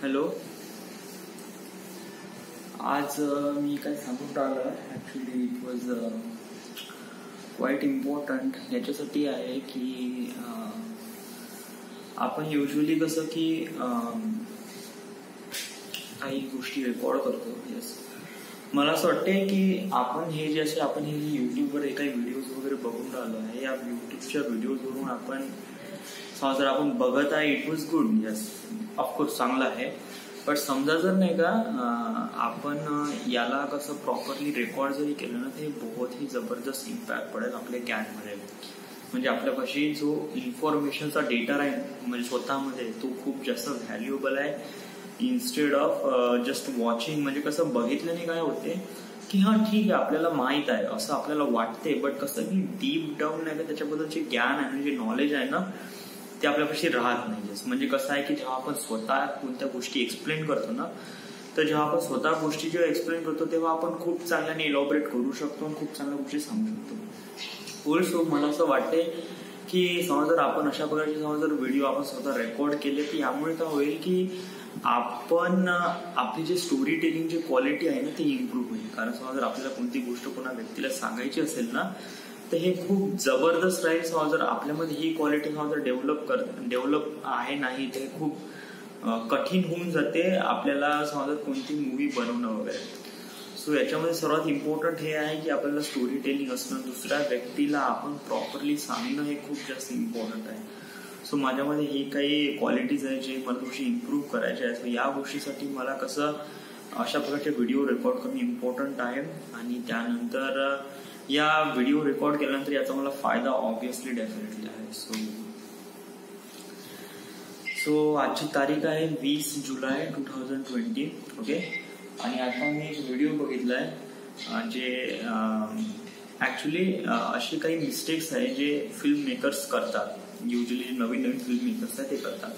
Hello. आज मी काय सांगून राहिलो actually it was quite important याच्यासाठी आहे की आपण युजली कसं की काही गोष्टी रेकॉर्ड करतो. येस, मला असं वाटते की आपण हे जसे आपण हे यूट्यूबवर काही व्हिडिओज वगैरे बघून राहिलो आहे, या यूट्यूबच्या व्हिडिओजवरून आपण जर आपण बघत आहे it was good. Yes, of course चांगलं आहे. बट समजा जर नाही का आपण याला कसं प्रॉपरली रेकॉर्ड जरी केलं ना, ते बहुत ही जबरदस्त इम्पॅक्ट पडेल आपल्या ज्ञानमध्ये. म्हणजे आपल्यापाशी जो इन्फॉर्मेशनचा डेटा आहे म्हणजे स्वतःमध्ये, तो खूप जास्त व्हॅल्युएबल आहे. Instead of just watching. म्हणजे कसं बघितल्याने काय होते की हा ठीक आहे आपल्याला माहित आहे असं आपल्याला वाटते, बट कसं की डीप डाऊन नाही का त्याच्याबद्दलचे ज्ञान आहे म्हणजे नॉलेज आहे ना, ते आपल्यापाशी राहत नाही. म्हणजे कसं आहे की जेव्हा आपण स्वतः कोणत्या गोष्टी एक्सप्लेन करतो ना, तर जेव्हा आपण स्वतः गोष्टी जेव्हा एक्सप्लेन करतो तेव्हा आपण खूप चांगल्याने इलॉबरेट करू शकतो आणि खूप चांगल्या गोष्टी सांगू शकतो. ऑल्सो मला असं वाटते की समजा जर आपण अशा प्रकारचे जर व्हिडिओ आपण स्वतः रेकॉर्ड केले, तर यामुळे काय होईल की आपण आपली जे स्टोरी टेलिंगची क्वालिटी आहे ना ती इम्प्रूव्ह होईल. कारण समजा जर आपल्याला कोणती गोष्ट कोणा व्यक्तीला सांगायची असेल ना, तर हे खूप जबरदस्त राहील. समजा जर आपल्यामध्ये ही क्वालिटी जर डेव्हलप आहे नाही, ते खूप कठीण होऊन जाते आपल्याला समजा कोणती मूवी बनवणं वगैरे. सो याच्यामध्ये सर्वात इम्पॉर्टंट हे आहे की आपल्याला स्टोरी टेलिंग असणं, दुसऱ्या व्यक्तीला आपण प्रॉपरली सांगणं हे खूप जास्त इम्पॉर्टंट आहे. सो माझ्यामध्ये ही काही क्वालिटीज आहे जे मला थोडीशी इम्प्रूव्ह करायची आहे. सो या गोष्टीसाठी मला कसं अशा प्रकारचे व्हिडिओ रेकॉर्ड करणं इम्पॉर्टंट आहे. आणि त्यानंतर या व्हिडिओ रेकॉर्ड केल्यानंतर याचा मला फायदा ऑब्व्हियसली डेफिनेटली आहे. सो आजची तारीख आहे 20 जुलै 2020. ओके. आणि आता मी एक व्हिडिओ बघितलाय जे ऍक्च्युली असे काही मिस्टेक्स आहे जे फिल्म मेकर्स करतात. युजली नवीन फिल्म मेकर्स आहे ते करतात.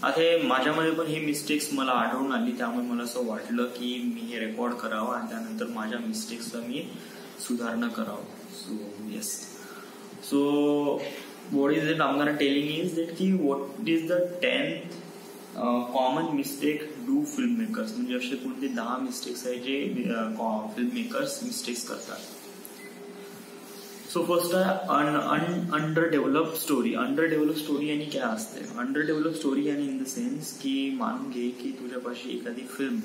आता माझ्यामध्ये पण हे मिस्टेक्स मला आढळून आली, त्यामुळे मला असं वाटलं की मी हे रेकॉर्ड करावं आणि त्यानंतर माझ्या मिस्टेक्सला मी सुधारणा करावं. So yes, so what is it I'm gonna telling is that की what is the 10th common mistake do filmmakers. म्हणजे असे कोणते 10 मिस्टेक्स आहे जे फिल्म मेकर्स मिस्टेक्स करतात. सो फर्स्ट आहे under develop story. Under develop story आणि काय असते? अंडर डेव्हलप स्टोरी आणि इन द सेन्स की मानून घे की तुझ्यापाशी एखादी फिल्म,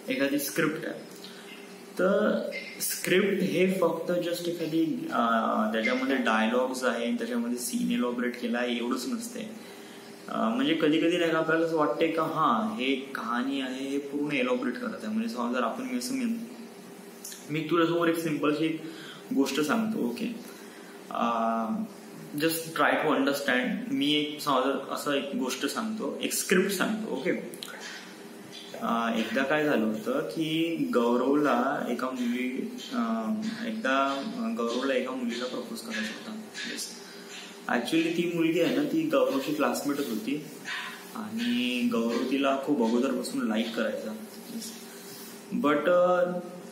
एखादी स्क्रिप्ट आहे. तर स्क्रिप्ट हे फक्त जस्ट एखादी त्याच्यामध्ये डायलॉग्स आहे, त्याच्यामध्ये सीन एलॉबरेट केला आहे एवढंच नसते. म्हणजे कधी कधी नाही का आपल्याला असं वाटते का हा हे कहाणी आहे हे पूर्ण एलॉबरेट करत आहे. म्हणजे समजा जर आपण मी तुझ्यासमोर एक सिम्पलशी एक गोष्ट सांगतो. Okay, just try to understand. मी एक समजा असं एक गोष्ट सांगतो, एक स्क्रिप्ट सांगतो. ओके. एकदा काय झालं होतं की गौरवला एका मुलीला प्रपोज करायचा होता. ऍक्च्युली ती मुलगी आहे ना, ती गौरवची क्लासमेटच होती आणि गौरव तिला खूप अगोदरपासून लाईक करायचा. बट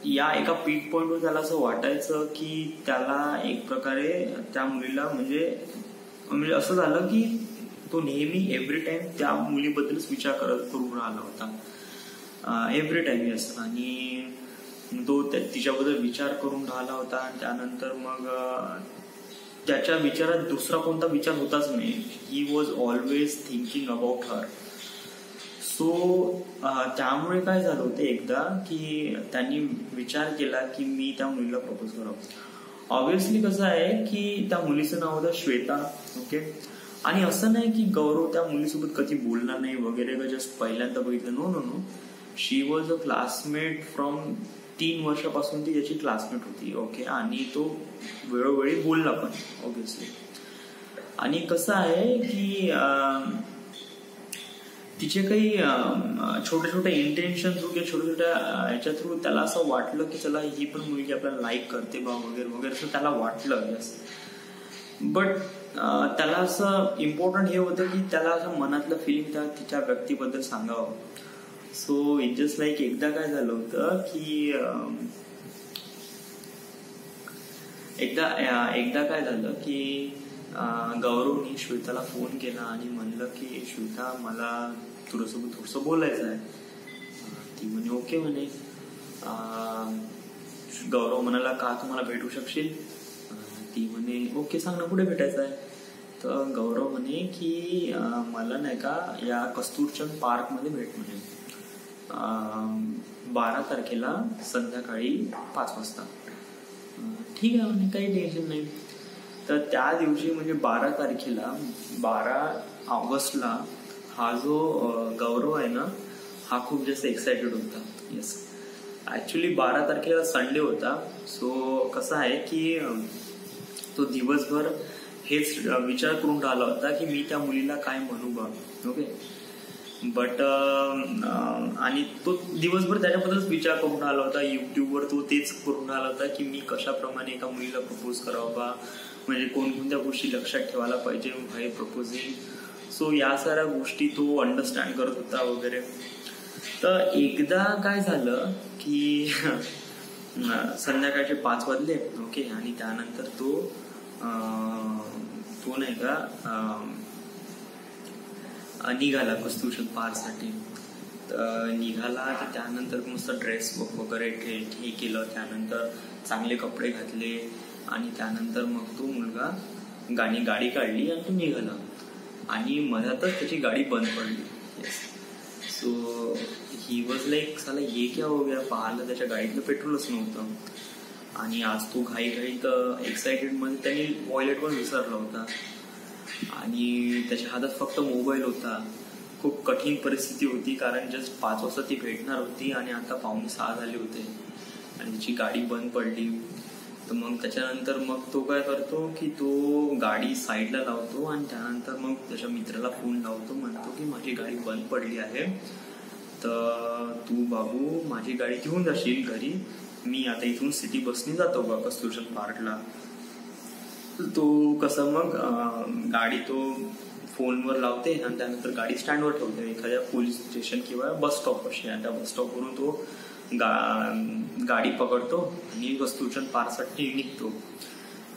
या एका पीक पॉइंटवर त्याला असं वाटायचं की त्याला एक प्रकारे त्या मुलीला म्हणजे असं झालं की तो नेहमी एव्हरी टाइम त्या मुलीबद्दलच विचार करून राहिला होता. Every time. येस. आणि तो तिच्याबद्दल विचार करून राहिला होता आणि त्यानंतर मग त्याच्या विचारात दुसरा कोणता विचार होताच नाही. He was always thinking about her. So त्यामुळे काय झालं होतं एकदा की त्यांनी विचार केला की मी त्या मुलीला प्रपोज करावं. ऑब्व्हियसली कसं आहे की त्या मुलीचं नाव होतं श्वेता. ओके. आणि असं नाही की गौरव त्या मुलीसोबत कधी बोलणार नाही वगैरे का जस्ट पहिल्यांदा बघितलं. No no no, she was a classmate from 3 वर्षापासून ती त्याची क्लासमेट होती. ओके. आणि तो वेळोवेळी बोलला पण ऑब्व्हियसली. आणि कसं आहे की तिचे काही छोट्या छोट्या इंटेन्शन थ्रू किंवा छोट्या छोट्या ह्याच्या थ्रू त्याला असं वाटलं की चला ही पण मुलगी आपल्याला लाईक करते बा वगैरे वगैरे असं त्याला वाटलं. बट त्याला असं इम्पॉर्टंट हे होतं की त्याला असं मनातलं फिलिंग त्या तिच्या व्यक्तीबद्दल सांगावं. सो इट जस्ट लाईक एकदा काय झालं होतं की एकदा काय झालं की गौरवनी श्वेताला फोन केला आणि म्हणलं की श्वेता मला तुझ्यासोबत थोडंसं बोलायचं आहे. ती म्हणे ओके म्हणे. गौरव म्हणाला का तुम्हाला भेटू शकशील. ती म्हणे ओके सांग ना कुठे भेटायचं आहे. तर गौरव म्हणे की मला नाही का या कस्तुरचंद पार्क मध्ये भेट म्हणे 12 तारखेला संध्याकाळी 5 वाजता. ठीक आहे म्हणे काही टेन्शन नाही. तर त्या दिवशी म्हणजे 12 तारखेला 12 ऑगस्टला हा जो गौरव आहे ना हा खूप जास्त एक्सायटेड होता. येस ऍक्च्युली 12 तारखेला संडे होता. सो कसं आहे की तो दिवसभर हेच विचार करून राहिला होता की मी त्या मुलीला काय म्हणू बा. ओके बट आणि तो दिवसभर त्याच्याबद्दलच विचार करून राहिला होता. युट्यूबवर तो तेच करून राहिला होता की मी कशाप्रमाणे एका मुलीला प्रपोज करावं बा, म्हणजे कोणकोणत्या गोष्टी लक्षात ठेवायला पाहिजे व्हाय प्रपोजिंग. सो या साऱ्या गोष्टी तो अंडरस्टँड करत होता वगैरे. तर एकदा काय झालं की संध्याकाळचे 5 वाजले. ओके आणि त्यानंतर तो नाही का निघाला कस्तुरचंद पार्कसाठी. निघाला तर त्यानंतर मस्त ड्रेस वगैरे हे केलं. त्यानंतर चांगले कपडे घातले आणि त्यानंतर मग तो मुलगा गाडी काढली आणि तो निघाला. आणि मधातच त्याची गाडी बंद पडली. सो ही वॉज लाईक साला ये क्या हो गया. पाहिलं त्याच्या गाडीतलं पेट्रोलच नव्हतं. आणि आज तो घाईत एक्साइटेड मध्ये त्यांनी वॉलेट पण विसरला होता आणि त्याच्या हातात फक्त मोबाईल होता. खूप कठीण परिस्थिती होती कारण जस्ट 5 वाजता ती भेटणार होती आणि आता 5:45 झाले होते आणि त्याची गाडी बंद पडली. तर मग त्याच्यानंतर मग तो काय करतो की तो गाडी साईडला लावतो आणि त्यानंतर मग त्याच्या मित्राला फोन लावतो. म्हणतो की माझी गाडी बंद पडली आहे तर तू बाबू माझी गाडी घेऊन जाशील घरी. मी आता इथून सिटी बसने जातो बा कस्तुरचंद पार्कला. तो कसं मग गाडी तो फोनवर लावते आणि त्यानंतर गाडी स्टँडवर ठेवते एखाद्या पोलीस स्टेशन किंवा बस स्टॉप पाशी. आणि त्या बस स्टॉपवरून तो गाडी पकडतो आणि कस्तुरचंद पार्कसाठी निघतो.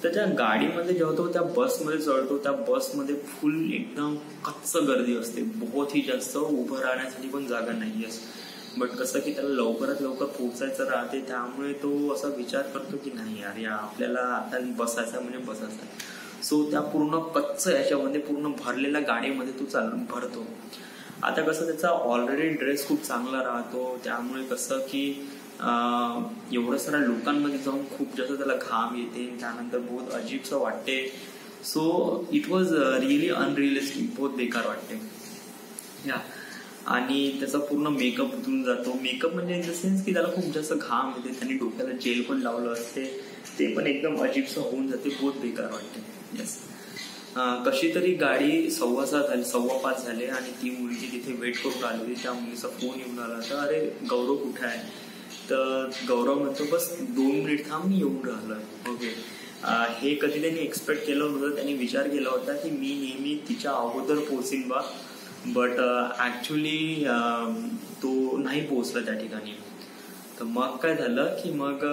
त्याच्या गाडीमध्ये जेव्हा तो त्या बसमध्ये चढतो त्या बसमध्ये फुल एकदम कच्च गर्दी असते. बहुत ही जास्त उभं राहण्यासाठी पण जागा नाही. बट कसं की त्याला लवकरात लवकर पोहोचायचं राहते त्यामुळे तो असा विचार करतो की नाही यार या आपल्याला आता बसायचं म्हणजे बसायचं. सो त्या पूर्ण कच्च याच्यामध्ये पूर्ण भरलेल्या गाडीमध्ये तो भरतो. आता कसं त्याचा ऑलरेडी ड्रेस खूप चांगला राहतो त्यामुळे कसं की एवढ्या साऱ्या लोकांमध्ये जाऊन खूप जास्त त्याला घाम येते. त्यानंतर बहुत अजीबसं वाटते. So it was really unrealistic. बहुत बेकार वाटते या. आणि त्याचा पूर्ण मेकअप उतरून जातो. मेकअप म्हणजे इन द सेन्स की त्याला खूप जास्त घाम येते. त्यांनी डोक्याला जेल पण लावलं असते ते पण एकदम अजीबसं होऊन जाते. बहुत बेकार वाटते. येस कशी तरी गाडी 5:15 झाले आणि ती मुलगी तिथे वेट करून आली होती. त्या मुलीचा फोन येऊन आला तर अरे गौरव कुठे आहे. तर गौरव म्हणतो बस 2 मिनिट थांब मी येऊन राहिलोय. ओके हे कधी त्यांनी एक्सपेक्ट केलं नव्हतं. त्यांनी विचार केला होता की मी नेहमी तिच्या अगोदर पोहोचीन बा. बट ऍक्च्युली तो नाही पोहोचला त्या ठिकाणी. तर मग काय झालं की मग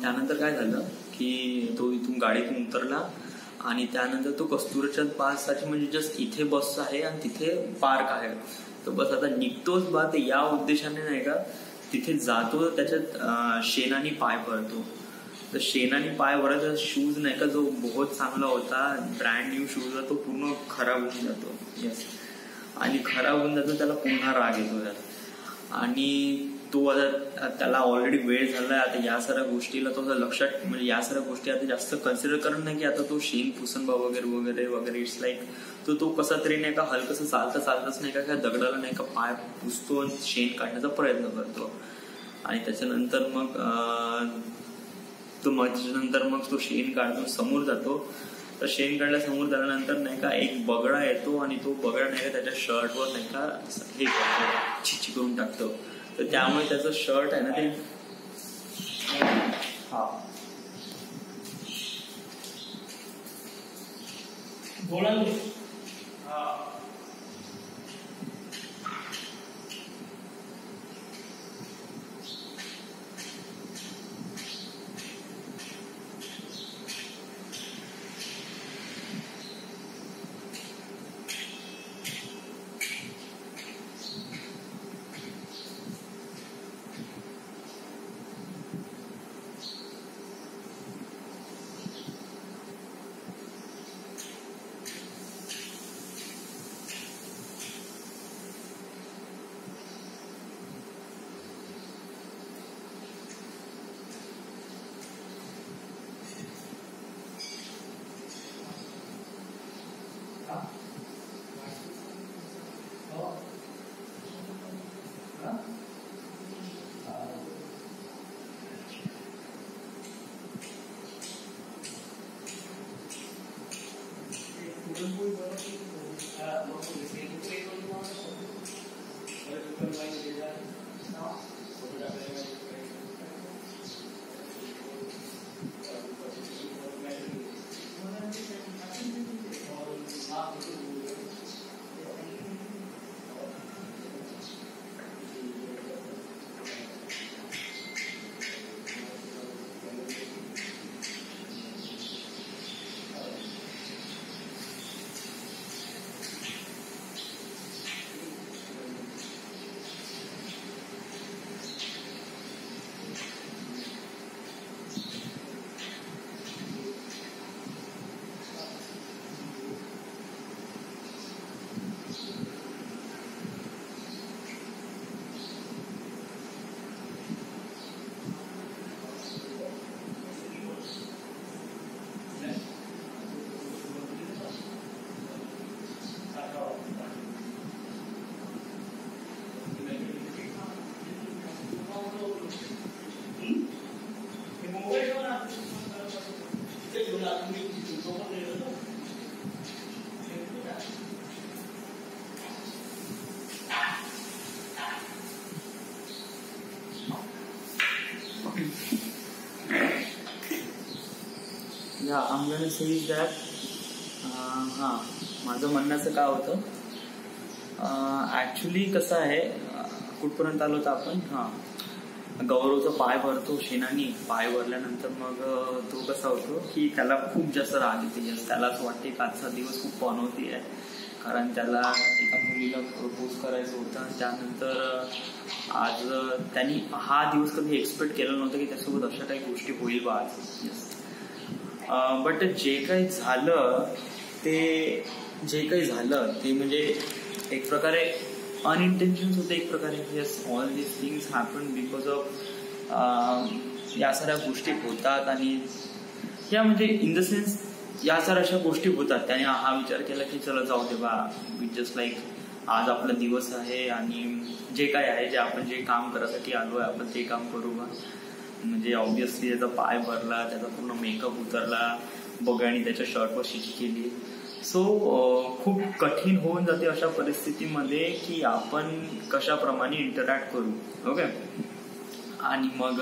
त्यानंतर काय झालं की तो इथून गाडीतून उतरला आणि त्यानंतर तो कस्तुरचंद पार्कसाठी म्हणजे जस्ट इथे बस आहे आणि तिथे पार्क आहे. तर बस आता निघतोच बा. ते या उद्देशाने नाही का तिथे जातो त्याच्यात शेणाने पाय भरतो. तर शेणाने पाय भरायचा शूज नाही का जो बहुत चांगला होता ब्रँड न्यू शूज तो पूर्ण खराब होऊन जातो. येस आणि खराब होऊन जातो. त्याला पुन्हा राग येतो त्याला आणि तो आता त्याला ऑलरेडी वेळ झालाय. आता या साऱ्या गोष्टीला तो लक्षात म्हणजे या साऱ्या गोष्टी आता जास्त कन्सिडर करत नाही की आता तो शेण पुसनबा वगैरे वगैरे वगैरे. इट्स लाईक तो कसा तरी नाही का हलकसं चालताच नाही का दगडाला नाही का पाय पुसतो आणि शेण काढण्याचा प्रयत्न करतो. आणि त्याच्यानंतर मग तो शेण काढतो समोर जातो. तर शेण काढल्या समोर झाल्यानंतर नाही का एक बगडा येतो आणि तो बगडा नाही का त्याच्या शर्टवर नाही का हे करतो छिची करून टाकतो. तर त्यामुळे त्याचं शर्ट आहे ना ते आम गोना से दॅट हां माझं म्हणण्याचं काय होतं ऍक्च्युली कसं आहे कुठपर्यंत आलो तर आपण गौरवचा पाय भरतो शेणानी पाय भरल्यानंतर मग तो कसा होतो की त्याला खूप जास्त राग येते त्याला असं वाटते की आजचा दिवस खूप पनवती आहे कारण त्याला एका मुलीला प्रपोज करायचं होतं आणि त्यानंतर आज त्यांनी हा दिवस कधी एक्सपेक्ट केलं नव्हतं की त्यासोबत अशा काही गोष्टी होईल बा आज बट जे काही झालं ते म्हणजे एक प्रकारे अनइंटेन्शन्स होते एक प्रकारे yes all this things happen because of या साऱ्या गोष्टी होतात आणि या म्हणजे इन द सेन्स या साऱ्या अशा गोष्टी होतात त्याने हा विचार केला की चला जाऊ दे बा जस्ट लाईक आज आपला दिवस आहे आणि जे काय आहे जे आपण जे काम करायसाठी आलो आहे आपण ते काम करू बा म्हणजे ऑब्व्हियसली त्याचा पाय भरला त्याचा पूर्ण मेकअप उतरला बघाणी त्याच्या शर्टवर शिची केली सो खूप कठीण होऊन जाते अशा परिस्थितीमध्ये की आपण कशाप्रमाणे इंटरॅक्ट करू ओके आणि मग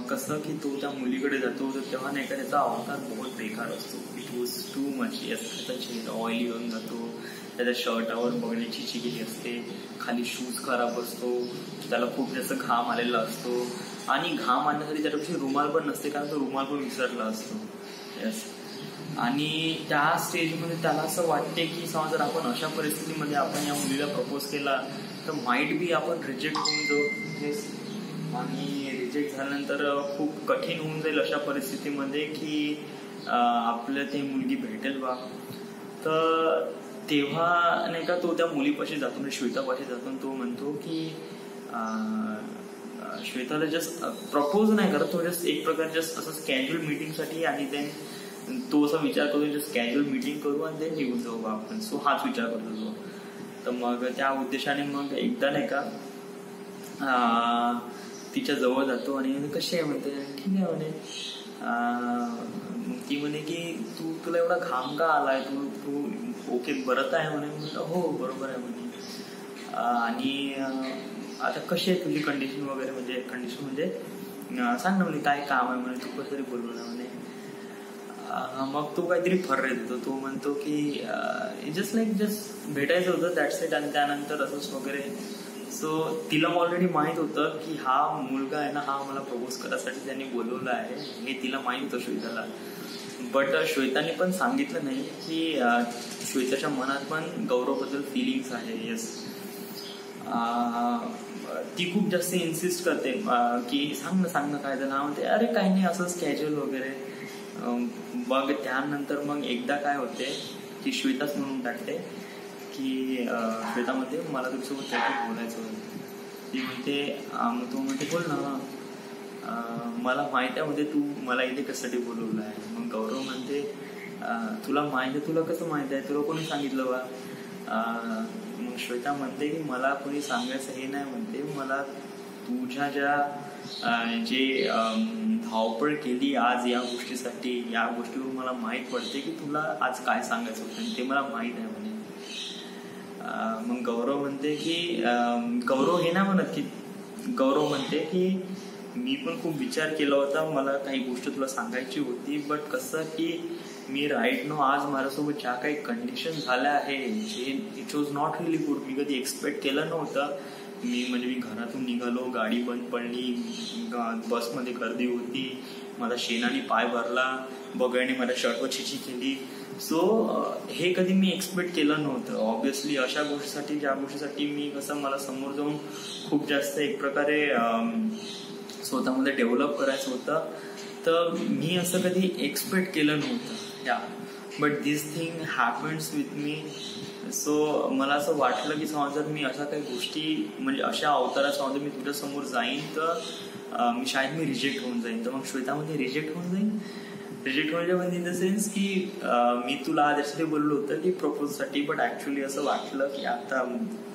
कसं की तो त्या मुलीकडे जातो तर तेव्हा नाही का त्याचा अवतार बहुत बेकार असतो इट वॉज टू मच त्याचा चेहरा ऑइली होऊन जातो त्याच्या शर्टावर बघण्याची चिकेली असते खाली शूज खराब असतो त्याला खूप जास्त घाम आलेला असतो आणि घाम आणण्यासाठी त्याच्यापेक्षा रुमाल पण नसते कारण तो रुमाल पण विसरला असतो येस आणि त्या स्टेजमध्ये त्याला असं वाटते की समजा जर आपण अशा परिस्थितीमध्ये आपण या मुलीला प्रपोज केला तर माइट बी आपण रिजेक्ट होऊन जाऊ आणि रिजेक्ट झाल्यानंतर खूप कठीण होऊन जाईल अशा परिस्थितीमध्ये की आपलं ते मुलगी भेटेल बा तर तेव्हा नाही का तो त्या मुलीपाशी जातो म्हणजे श्वेतापाशी जातो तो म्हणतो की श्वेताला जस्ट प्रपोज नाही करत तो जस्ट एक प्रकारे जस्ट असं कॅज्युअल मीटिंगसाठी आणि देन तो असा विचार करतो जस्ट कॅज्युअल मीटिंग करू आणि देन निघून जाऊ बा आपण सो हाच विचार करतो तो तर मग त्या उद्देशाने मग एकदा नाही का तिच्या जवळ जातो आणि कशी आहे म्हणते ठीक आहे म्हणे ती म्हणे की तुला एवढा घाम का आलाय तू ओके बरत आहे म्हणे म्हटलं हो बरोबर आहे म्हणे आणि आता कशी आहे तुझी कंडिशन वगैरे म्हणजे कंडिशन म्हणजे सांग ना म्हणे काय काम आहे म्हणे तू कसं तरी बोलू ना म्हणे मग तो काहीतरी फर्रे देतो तो म्हणतो की जस्ट भेटायचं होतं दॅट्स इट आणि त्यानंतर असंच वगैरे सो तिला ऑलरेडी माहित होतं की हा मुलगा आहे ना हा मला प्रपोज करायसाठी त्यांनी बोलवलं आहे हे तिला माहित होतं श्वेताला बट श्वेताने पण सांगितलं नाही की श्वेताच्या मनात पण गौरवबद्दल फिलिंग्स आहे येस ती खूप जास्त इन्सिस्ट करते की सांग ना काय झालं म्हणते अरे काही नाही असंच कॅज्युअल वगैरे मग त्यानंतर मग एकदा काय होते की श्वेताच म्हणून टाकते की श्वेतामध्ये मला तुझ्यासोबत काहीतरी बोलायचं होतं ती म्हणते तो म्हणते बोल ना मला माहिती आहे म्हणजे तू मला इथे कशासाठी बोलवलं आहे मग गौरव म्हणते तुला माहिती आहे तुला कसं माहिती आहे तुला कोणी सांगितलं बा मग श्वेता म्हणते की मला कोणी सांगायचं हे नाही म्हणते मला तुझ्या ज्या जे धावपळ केली आज या गोष्टीसाठी या गोष्टीवरून मला माहीत पडते की तुला आज काय सांगायचं होतं आणि ते मला माहीत आहे म्हणे मग गौरव म्हणते की गौरव हे नाही म्हणत की गौरव म्हणते की मी पण खूप विचार केला होता मला काही गोष्ट तुला सांगायची होती बट कसं की मी राईट नो आज माझ्यासोबत ज्या काही कंडिशन झाल्या आहे जे it was not really good मी कधी एक्सपेक्ट केलं नव्हतं मी घरातून निघालो गाडी बंद पडली बसमध्ये गर्दी होती माझा शेणाने पाय भरला बघायने माझ्या शर्टवर छिची केली सो हे कधी मी एक्सपेक्ट केलं नव्हतं ऑब्व्हियसली अशा गोष्टीसाठी ज्या गोष्टीसाठी मी कसं मला समोर जाऊन खूप जास्त एक प्रकारे स्वतःमध्ये डेव्हलप करायचं होतं तर मी असं कधी एक्सपेक्ट केलं नव्हतं या but this thing happens with me so मला असं वाटलं की समजा जर मी अशा काही गोष्टी म्हणजे अशा अवतारात समजा मी तुझ्या समोर जाईन तर मी रिजेक्ट होऊन जाईन तर मग श्वेतामध्ये रिजेक्ट होऊन जाईन रिजेक्ट म्हणजे इन द सेन्स की मी तुला त्यासाठी बोललो होतं की प्रपोजसाठी बट ऍक्च्युली असं वाटलं की आता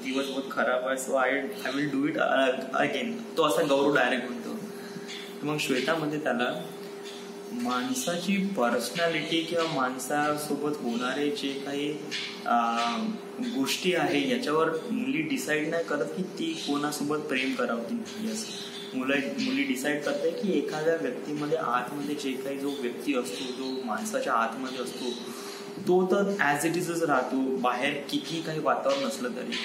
दिवस बहुत खराब आहे so I will do it again तो असा गौरव डायरेक्ट म्हणतो मग श्वेतामध्ये त्याला माणसाची पर्सनॅलिटी किंवा माणसासोबत होणारे जे काही गोष्टी आहे याच्यावर मुली डिसाईड नाही करत की ती कोणासोबत प्रेम करावं की नाही असं मुली डिसाईड करते की एखाद्या व्यक्तीमध्ये आतमध्ये जे काही जो व्यक्ती असतो, जो माणसाच्या आतमध्ये असतो, तो तर ॲज इट इजच राहतो, बाहेर किती काही वातावरण असलं तरी.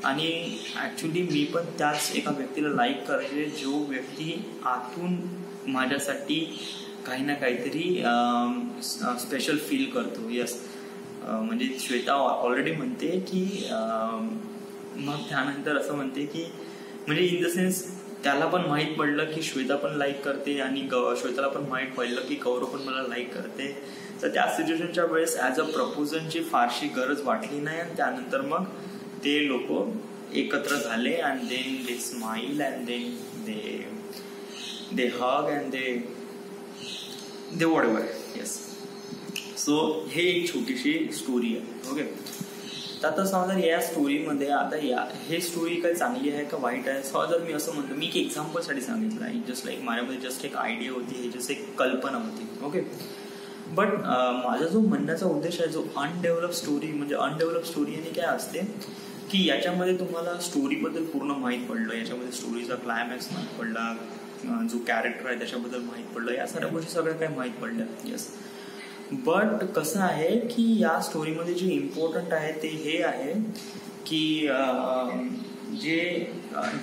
आणि ॲक्च्युली मी पण त्याच एका व्यक्तीला लाईक करायचे जो व्यक्ती आतून माझ्यासाठी काही ना काहीतरी स्पेशल फील करतो. यस, म्हणजे श्वेता ऑलरेडी म्हणते की मग त्यानंतर असं म्हणते की म्हणजे इन द सेन्स त्याला पण माहीत पडलं की श्वेता पण लाईक करते आणि श्वेताला पण माहीत पडलं की गौरव पण मला लाईक करते. तर त्या सिच्युएशनच्या वेळेस ॲज अ प्रपोजलची फारशी गरज वाटली नाही. आणि त्यानंतर मग ते लोक एकत्र झाले and then they smile and then they hug and they whatever. Yes, so हे एक छोटीशी स्टोरी आहे. ओके, तर आता समजा या स्टोरीमध्ये आता हे स्टोरी काही चांगली आहे का वाईट आहे, समजा मी असं म्हणतो, मी एक एक्झाम्पलसाठी सांगितलं आहे. जस्ट लाईक माझ्यामध्ये जस्ट एक आयडिया होती, हे जस्ट एक कल्पना होती. ओके, बट माझा जो म्हणण्याचा उद्देश आहे, जो अनडेव्हलप स्टोरी म्हणजे अनडेव्हलप स्टोरी आणि काय असते की याच्यामध्ये तुम्हाला स्टोरीबद्दल पूर्ण माहीत पडलं, याच्यामध्ये स्टोरीचा क्लायमॅक्स माहीत पडला, जो कॅरेक्टर आहे त्याच्याबद्दल माहीत पडलं, या सगळ्या गोष्टी सगळ्या काही माहीत पडल्या. येस, बट कसं आहे की या स्टोरीमध्ये जे इम्पॉर्टंट आहे ते हे आहे की जे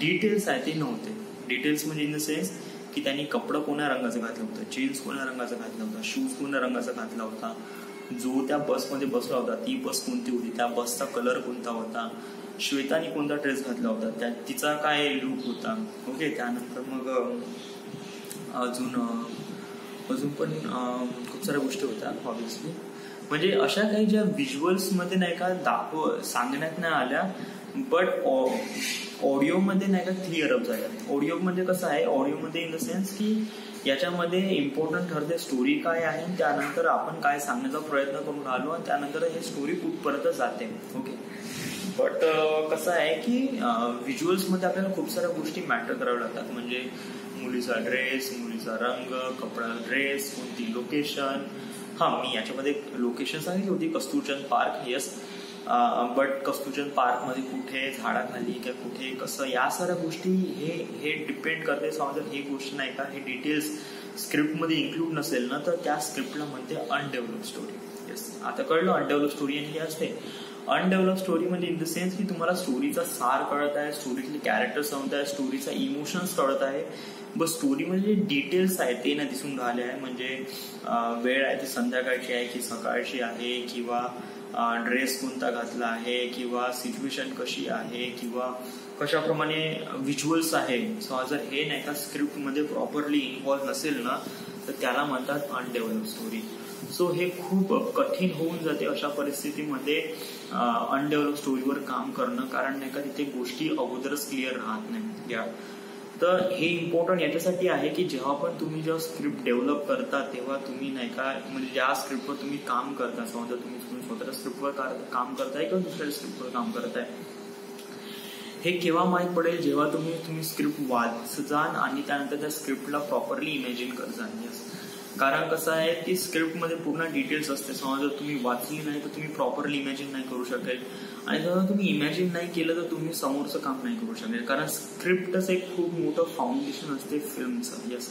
डिटेल्स आहे ते नव्हते. डिटेल्स म्हणजे इन द सेन्स की त्यांनी कपडं कोण्या रंगाचं घातलं होतं, जीन्स कोण्या रंगाचा घातला होता, शूज कोण्या रंगाचा घातला होता, जो त्या बसमध्ये बसला होता ती बस कोणती होती, त्या बसचा कलर कोणता होता, श्वेताने कोणता ड्रेस घातला होता, तिचा काय लुक होता. ओके, त्यानंतर मग अजून पण खूप साऱ्या गोष्टी होत्या ऑब्व्हियसली. म्हणजे अशा काही ज्या व्हिज्युअल्समध्ये नाही का सांगण्यात नाही आल्या, बट ऑडिओमध्ये नाही का क्लिअर अप झाल्या. ऑडिओ म्हणजे कसं आहे, ऑडिओमध्ये इन द सेन्स की याच्यामध्ये इम्पॉर्टंट ठरते स्टोरी काय आहे, त्यानंतर आपण काय सांगण्याचा प्रयत्न करून राहिलो आणि त्यानंतर हे स्टोरी कुठपर्यंत जाते. ओके, बट कसं आहे की व्हिज्युअल्समध्ये आपल्याला खूप साऱ्या गोष्टी मॅटर कराव्या लागतात. म्हणजे मुलीचा ड्रेस, मुलीचा रंग, कपडा, ड्रेस, कोणती लोकेशन. मी याच्यामध्ये लोकेशन सांगितली होती Kasturchand park. Yes, but Kasturchand पार्कमध्ये कुठे, झाडाखाली किंवा कुठे, कसं, या साऱ्या गोष्टी हे डिपेंड करते. समजा ही गोष्ट नाही का, हे डिटेल्स स्क्रिप्टमध्ये इन्क्लूड नसेल ना, तर त्या स्क्रिप्टला म्हणते अनडेव्हलप स्टोरी. येस, आता कळलं अनडेव्हलप स्टोरी आणि हे असते. अनडेव्हलप स्टोरी म्हणजे इन द सेन्स की तुम्हाला स्टोरीचा सार कळत आहे, स्टोरीतले कॅरेक्टर समजत आहे, स्टोरीचा इमोशन्स कळत आहे, बस स्टोरीमध्ये जे डिटेल्स आहेत ते ना दिसून राहिले आहे. म्हणजे वेळ आहे ती संध्याकाळची आहे की सकाळची आहे, किंवा ड्रेस कोणता घातला आहे, किंवा सिच्युएशन कशी आहे, किंवा कशाप्रमाणे व्हिज्युअल्स आहे. सो जर हे नाही का स्क्रिप्टमध्ये प्रॉपरली इन्व्हॉल्व्ह नसेल ना, तर त्याला म्हणतात अनडेव्हलप स्टोरी. सो हे खूप कठीण होऊन जाते अशा परिस्थितीमध्ये अनडेव्हलप स्टोरीवर काम करणं, कारण नाही का तिथे गोष्टी अगोदरच क्लिअर राहत नाही. तर हे इम्पॉर्टंट याच्यासाठी आहे की जेव्हा पण तुम्ही जेव्हा स्क्रिप्ट डेव्हलप करता तेव्हा तुम्ही नाही का, म्हणजे ज्या स्क्रिप्टवर तुम्ही काम करता, समजा तुम्ही स्वतःच्या स्क्रिप्टवर काम करताय किंवा दुसऱ्या स्क्रिप्टवर काम करताय, हे केव्हा माहीत पडेल, जेव्हा तुम्ही स्क्रिप्ट वाचाल आणि त्यानंतर त्या स्क्रिप्टला प्रॉपरली इमॅजिन करताल. कारण कसं आहे, ती स्क्रिप्टमध्ये पूर्ण डिटेल्स असते. समजा जर तुम्ही वाचली नाही तर तुम्ही प्रॉपरली इमॅजिन नाही करू शकेल, आणि जेव्हा तुम्ही इमॅजिन नाही केलं तर तुम्ही समोरचं काम नाही करू शकेल. कारण स्क्रिप्टच एक खूप मोठं फाउंडेशन असते फिल्मचं. येस,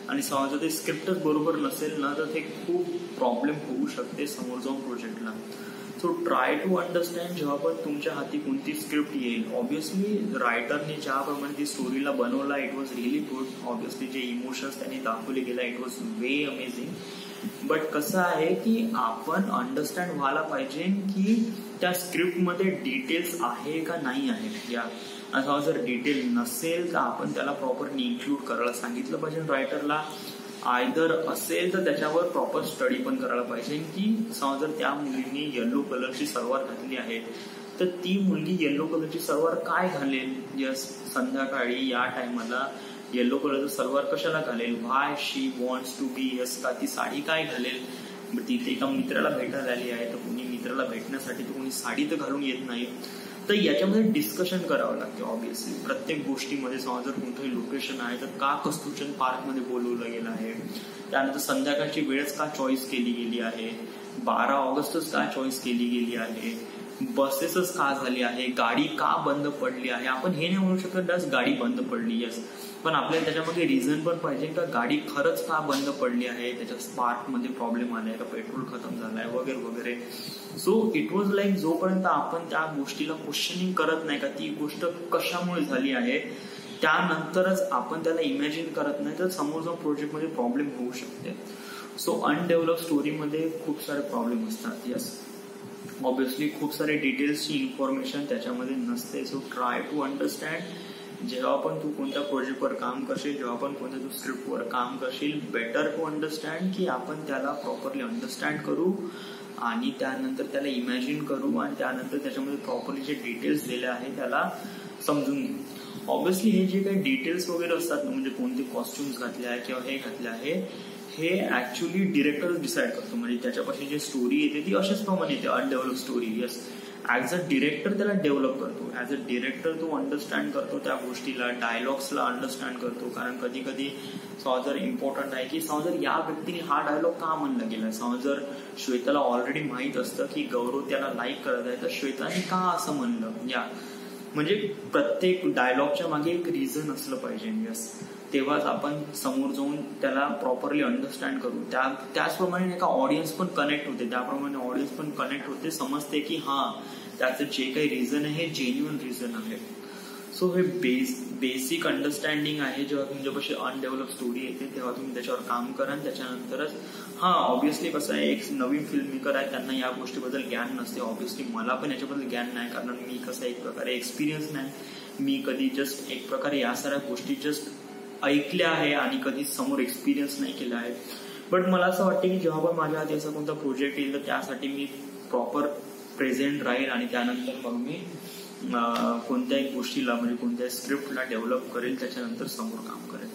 आणि समजा ते स्क्रिप्टच बरोबर नसेल ना, तर ते खूप प्रॉब्लेम होऊ शकते समोर जाऊन प्रोजेक्टला. सो ट्राय टू अंडरस्टँड जेव्हा पण तुमच्या हाती कोणती स्क्रिप्ट येईल. ऑब्व्हियसली रायटरने ज्याप्रमाणे ती स्टोरीला बनवला, it was really good. Obviously जे इमोशन्स त्यांनी दाखवले गेला, it was way amazing. But कसं आहे की आपण अंडरस्टँड व्हायला पाहिजे की त्या स्क्रिप्टमध्ये डिटेल्स आहे का नाही आहे. या जर डिटेल नसेल तर आपण त्याला प्रॉपरली इन्क्लूड करायला सांगितलं पाहिजे रायटरला. आयदर असेल तर त्याच्यावर प्रॉपर स्टडी पण करायला पाहिजे की समजा जर त्या मुलीने येलो कलरची सलवार घातली आहे तर ती मुलगी येलो कलरची सलवार काय घालेल. यस, संध्याकाळी या टायमाला येलो कलरचं सलवार कशाला घालेल, व्हाय शी वॉन्ट्स टू बी. यस, का ती साडी काय घालेल. तिथे एका मित्राला भेटायला आली आहे तर कोणी मित्राला भेटण्यासाठी तर कोणी साडी तर घालून येत नाही. तर याच्यामध्ये डिस्कशन करावं लागते. ऑब्व्हियसली प्रत्येक गोष्टीमध्ये समजा जर कोणतंही लोकेशन आहे तर का कस्तुरचंद पार्कमध्ये बोलवलं गेलं आहे, त्यानंतर संध्याकाळची वेळच का चॉईस केली गेली आहे, 12 ऑगस्टच का चॉईस केली गेली आहे, बसेसच का झाली आहे, गाडी का बंद पडली आहे. आपण हे नाही म्हणू शकत गाडी बंद पडली. यस, पण आपल्याला त्याच्यामध्ये रिझन पण पाहिजे का गाडी खरंच का बंद पडली आहे, त्याच्या स्पार्कमध्ये प्रॉब्लेम आलाय का, पेट्रोल खतम झालाय वगैरे वगैरे. सो इट वॉज लाईक जोपर्यंत आपण त्या गोष्टीला क्वेश्चनिंग करत नाही का ती गोष्ट कशामुळे झाली आहे, त्यानंतरच आपण त्याला इमॅजिन करत नाही तर समोर जाऊन प्रोजेक्टमध्ये प्रॉब्लेम होऊ शकते. सो अनडेव्हलप स्टोरीमध्ये खूप सारे प्रॉब्लेम असतात. यस, ऑब्विसली खूप सारे डिटेल्सची इन्फॉर्मेशन त्याच्यामध्ये नसते. So try to understand. जेव्हा पण तू कोणत्या प्रोजेक्टवर काम करशील, जेव्हा पण कोणत्या तू स्क्रिप्टवर काम करशील, बेटर टू अंडरस्टँड की आपण त्याला प्रॉपरली अंडरस्टँड करू आणि त्यानंतर त्याला इमॅजिन करू आणि त्यानंतर त्याच्यामध्ये प्रॉपरली जे डिटेल्स दिले आहे त्याला समजून घेऊ. ऑब्विसली हे जे काही डिटेल्स वगैरे असतात ना, म्हणजे कोणते कॉस्ट्युम्स घातले आहे किंवा हे घातले आहे, हे ऍक्च्युअली डिरेक्टर डिसाईड करतो. म्हणजे त्याच्यापाशी जी स्टोरी येते ती अशाच प्रमाणे येते, undevelop story. Yes, as a director त्याला डेव्हलप करतो. ऍज अ डिरेक्टर तो अंडरस्टँड करतो त्या गोष्टीला, डायलॉग्सला अंडरस्टँड करतो. कारण कधी कधी जर इम्पॉर्टंट आहे की जर या व्यक्तीने हा डायलॉग का म्हणला गेला, जर श्वेताला ऑलरेडी माहित असतं की गौरव त्याला लाईक करत आहे तर श्वेताने का असं म्हणलं, या म्हणजे प्रत्येक डायलॉगच्या मागे एक रिझन असलं पाहिजे. यस, तेव्हाच आपण समोर जाऊन त्याला प्रॉपरली अंडरस्टँड करू. त्याचप्रमाणे नाही का ऑडियन्स पण कनेक्ट होते, त्याप्रमाणे ऑडियन्स पण कनेक्ट होते, समजते की हा त्याचं जे काही रिझन आहे हे जेन्युइन रिझन आहे. सो हे बेसिक अंडरस्टँडिंग आहे. जेव्हा तुमच्यापाशी अनडेव्हलप स्टोरी येते तेव्हा तुम्ही त्याच्यावर काम करा. त्याच्यानंतरच ऑब्विसली कसं आहे, एक नवीन फिल्म मेकर आहे, त्यांना या गोष्टीबद्दल ज्ञान नसते. ऑब्विसली मला पण याच्याबद्दल ज्ञान नाही, कारण मी कसं एक प्रकारे एक्सपिरियन्स नाही. मी कधी जस्ट एक प्रकारे या साऱ्या गोष्टी जस्ट ऐकल्या आहे आणि कधी समोर एक्सपिरियन्स नाही केला आहे. बट मला असं वाटतं की जेव्हा पण माझ्या हाती असा कोणता प्रोजेक्ट येईल तर त्यासाठी मी प्रॉपर प्रेझेंट राहील आणि त्यानंतर मग मी कोणत्याही गोष्टीला म्हणजे कोणत्याही स्क्रिप्टला डेव्हलप करेल, त्याच्यानंतर समोर काम करेल.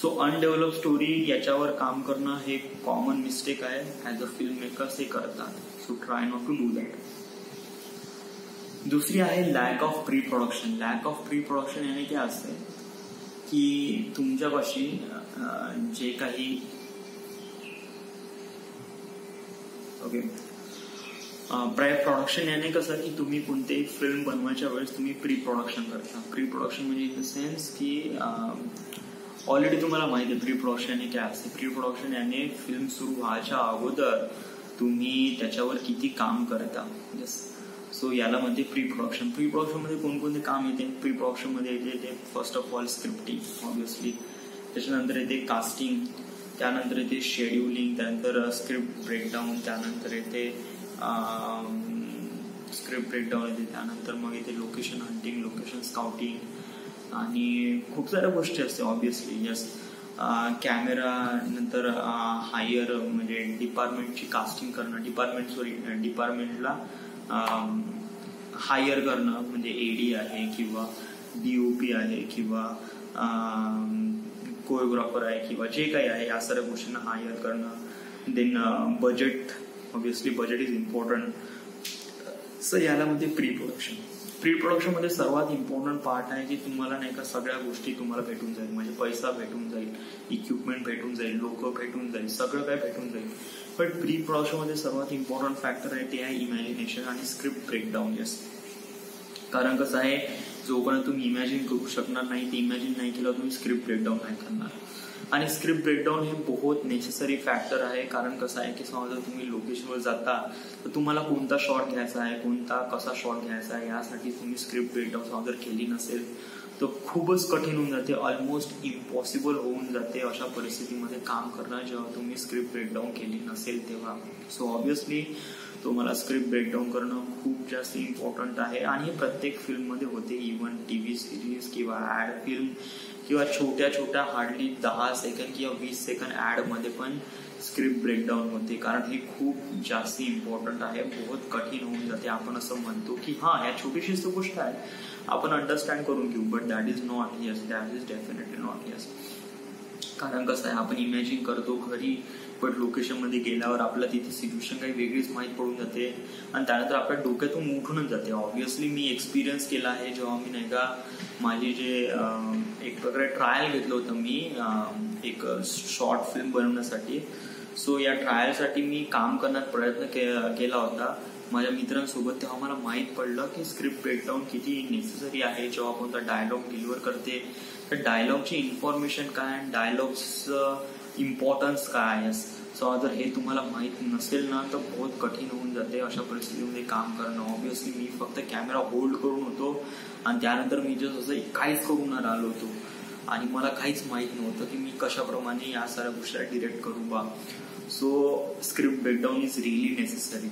सो अनडेव्हलप स्टोरी याच्यावर काम करणं हे कॉमन मिस्टेक आहे. ऍज अ फिल्म मेकर्स हे करतात. So try not to do that. दुसरी आहे lack of pre production. Lack of pre production याने काय असते की तुमच्यापाशी जे काही प्री प्रोडक्शन याने कसं की तुम्ही कोणतेही फिल्म बनवायच्या वेळेस तुम्ही प्री प्रोडक्शन करता. प्री प्रोडक्शन म्हणजे इन द सेन्स की ऑलरेडी तुम्हाला माहिती आहे प्री प्रोडक्शन हे काय असते. प्री प्रोडक्शन याने फिल्म सुरू व्हायच्या अगोदर तुम्ही त्याच्यावर किती काम करता. सो याला म्हणते प्री प्रोडक्शन. प्री प्रोडक्शन मध्ये कोणकोणते काम येते. प्री प्रोडक्शन मध्ये येते first of all scripting obviously, त्याच्यानंतर येते कास्टिंग, त्यानंतर येते शेड्युलिंग, त्यानंतर स्क्रिप्ट ब्रेकडाऊन, त्यानंतर येते स्क्रिप्ट ब्रेकडाऊन येते, त्यानंतर मग येते लोकेशन हंटिंग, लोकेशन स्काउटिंग आणि खूप साऱ्या गोष्टी असते ऑब्विसली. यस, कॅमेरा, नंतर हायर म्हणजे डिपार्टमेंटची कास्टिंग करणं, डिपार्टमेंटला हायर करणं म्हणजे एडी आहे किंवा डीओपी आहे किंवा कोरिओग्राफर आहे किंवा जे काही आहे या सर्व गोष्टींना हायर करणं. Then budget, obviously budget is important. सर याला मध्ये प्री प्रोडक्शन. प्री प्रोडक्शन मध्ये सर्वात इम्पॉर्टंट पार्ट आहे की तुम्हाला नाही का सगळ्या गोष्टी तुम्हाला भेटून जाईल. म्हणजे पैसा भेटून जाईल, इक्विपमेंट भेटून जाईल, लोक भेटून जाईल, सगळं काय भेटून जाईल. बट प्री प्रोडक्शन मध्ये सर्वात इम्पॉर्टंट फॅक्टर आहे ते आहे इमॅजिनेशन आणि स्क्रिप्ट ब्रेकडाऊन. यस, कारण कसं आहे जोपर्यंत तुम्ही इमॅजिन करू शकणार नाही, ते इमॅजिन नाही केलं तुम्ही स्क्रिप्ट ब्रेकडाऊन नाही करणार. आणि स्क्रिप्ट ब्रेकडाऊन हे बहुत नेसेसरी फॅक्टर आहे. कारण कसं आहे की समजा तुम्ही लोकेशनवर जाता तर तुम्हाला कोणता शॉट घ्यायचा आहे, कोणता कसा शॉट घ्यायचा आहे, यासाठी तुम्ही स्क्रिप्ट ब्रेकडाऊन जर केली नसेल तर खूपच कठीण होऊन जाते, ऑलमोस्ट इम्पॉसिबल होऊन जाते अशा परिस्थितीमध्ये काम करणं जेव्हा तुम्ही स्क्रिप्ट ब्रेकडाऊन केली नसेल तेव्हा. सो ऑब्विसली तुम्हाला स्क्रिप्ट ब्रेकडाऊन करणं खूप जास्त इम्पॉर्टंट आहे आणि हे प्रत्येक फिल्ममध्ये होते. इव्हन टीव्ही सिरीज किंवा ऍड फिल्म किंवा छोट्या छोट्या हार्डली 10 सेकंड किंवा 20 सेकंड ऍड मध्ये पण स्क्रिप्ट ब्रेकडाऊन होते. कारण हे खूप जास्त इम्पॉर्टंट आहे, बहुत कठीण होऊन जाते. आपण असं म्हणतो की ह्या छोटीशीच गोष्ट आहे, आपण अंडरस्टँड करून घेऊ, but that is not. Yes, that is definitely not. Yes, कारण कसं आहे आपण इमॅजिन करतो घरी, बट लोकेशन मध्ये गेल्यावर आपल्याला तिथे सिच्युएशन काही वेगळीच माहीत पडून जाते आणि त्यानंतर आपल्या डोक्यातून उठूनच जाते. ऑब्विसली मी एक्सपिरियन्स केला आहे जेव्हा मी नाही का माझी जे एक प्रकारे ट्रायल घेतलं होतं मी एक शॉर्ट फिल्म बनवण्यासाठी. सो या ट्रायलसाठी मी काम करण्यात प्रयत्न केला होता. माझ्या मित्रांसोबत, तेव्हा मला माहीत पडलं की स्क्रिप्ट ब्रेकडाऊन किती नेसेसरी आहे. जेव्हा कोणता डायलॉग डिलिव्हर करते तर डायलॉगची इन्फॉर्मेशन काय, डायलॉग्सचं इम्पॉर्टन्स काय आहे. सो जर हे तुम्हाला माहीत नसेल ना तर बहुत कठीण होऊन जाते अशा परिस्थितीमध्ये काम करणं. ऑब्व्हियसली मी फक्त कॅमेरा होल्ड करून होतो आणि त्यानंतर मी जसं काहीच करून न राहिलो होतो आणि मला काहीच माहीत नव्हतं की मी कशाप्रमाणे या साऱ्या गोष्टी डिरेक्ट करू बा. So script breakdown is really necessary.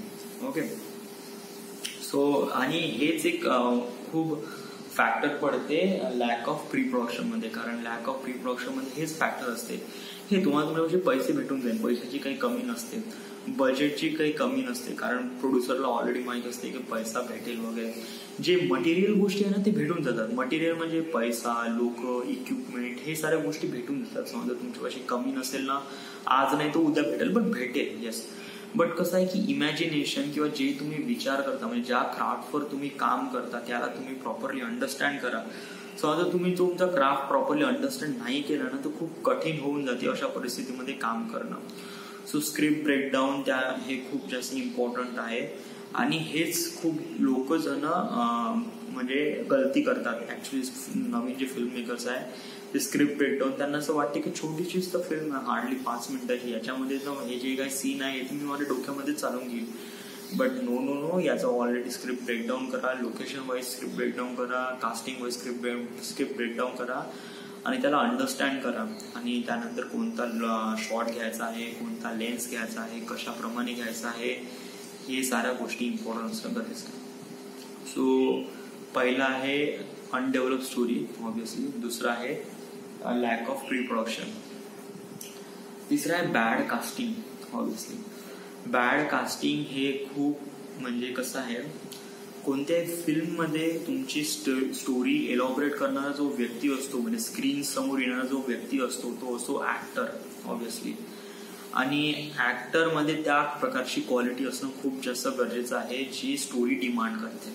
Okay. So आणि हेच एक खूप फॅक्टर पडते लॅक ऑफ प्री प्रोडक्शन मध्ये, कारण लॅक ऑफ प्री प्रोडक्शन मध्ये हेच फॅक्टर असते. हे तुम्हाला पैसे भेटून जाईल, पैशाची काही कमी नसते, बजेटची काही कमी नसते, कारण प्रोड्युसरला ऑलरेडी माहित असते की पैसा भेटेल वगैरे. जे मटेरियल गोष्टी आहे ना ते भेटून जातात. मटेरियल म्हणजे पैसा, लोक, इक्विपमेंट, हे साऱ्या गोष्टी भेटून जातात. समजा तुमच्यापाशी कमी नसेल ना, आज नाही तर उद्या भेटेल, पण भेटेल. येस. बट कसं आहे की इमॅजिनेशन किंवा जे तुम्ही विचार करता, म्हणजे ज्या क्राफ्टवर तुम्ही काम करता त्याला तुम्ही प्रॉपरली अंडरस्टँड करा. समजा तुम्ही तुमचा क्राफ्ट प्रॉपरली अंडरस्टँड नाही केला ना तर खूप कठीण होऊन जाते अशा परिस्थितीमध्ये काम करणं. सो स्क्रिप्ट ब्रेकडाऊन हे खूप जास्त इम्पॉर्टंट आहे आणि हेच खूप लोक जण म्हणजे गलती करतात. ऍक्च्युली नवीन जे फिल्म मेकर्स आहे ते स्क्रिप्ट ब्रेकडाऊन, त्यांना असं वाटते की छोटीशीच तर फिल्म आहे, हार्डली 5 मिनिटाची, याच्यामध्ये हे जे काही सीन आहे ते मी माझ्या डोक्यामध्ये चालून घेईल. बट नो, याचा ऑलरेडी स्क्रिप्ट ब्रेकडाऊन करा, लोकेशन वाईज स्क्रिप्ट ब्रेकडाऊन करा, कास्टिंग वाईज स्क्रिप्ट ब्रेकडाऊन करा आणि त्याला अंडरस्टँड करा. आणि त्यानंतर कोणता शॉट घ्यायचा आहे, कोणता लेन्स घ्यायचा आहे, कशाप्रमाणे घ्यायचा आहे, हे साऱ्या गोष्टी इम्पॉर्टन्स करतात. सो पहिला आहे अनडेव्हलप स्टोरी ऑब्व्हियसली, दुसरा आहे लॅक ऑफ प्री प्रोडक्शन, तिसरा आहे bad casting. Obviously bad casting हे खूप म्हणजे कसं आहे, कोणत्याही फिल्ममध्ये तुमची स्टोरी एलॉबरेट करणारा जो व्यक्ती असतो, म्हणजे स्क्रीन समोर येणारा जो व्यक्ती असतो तो असतो ऍक्टर ऑब्व्हियसली. आणि ऍक्टरमध्ये त्या प्रकारची क्वालिटी असणं खूप जास्त गरजेचं आहे जी स्टोरी डिमांड करते.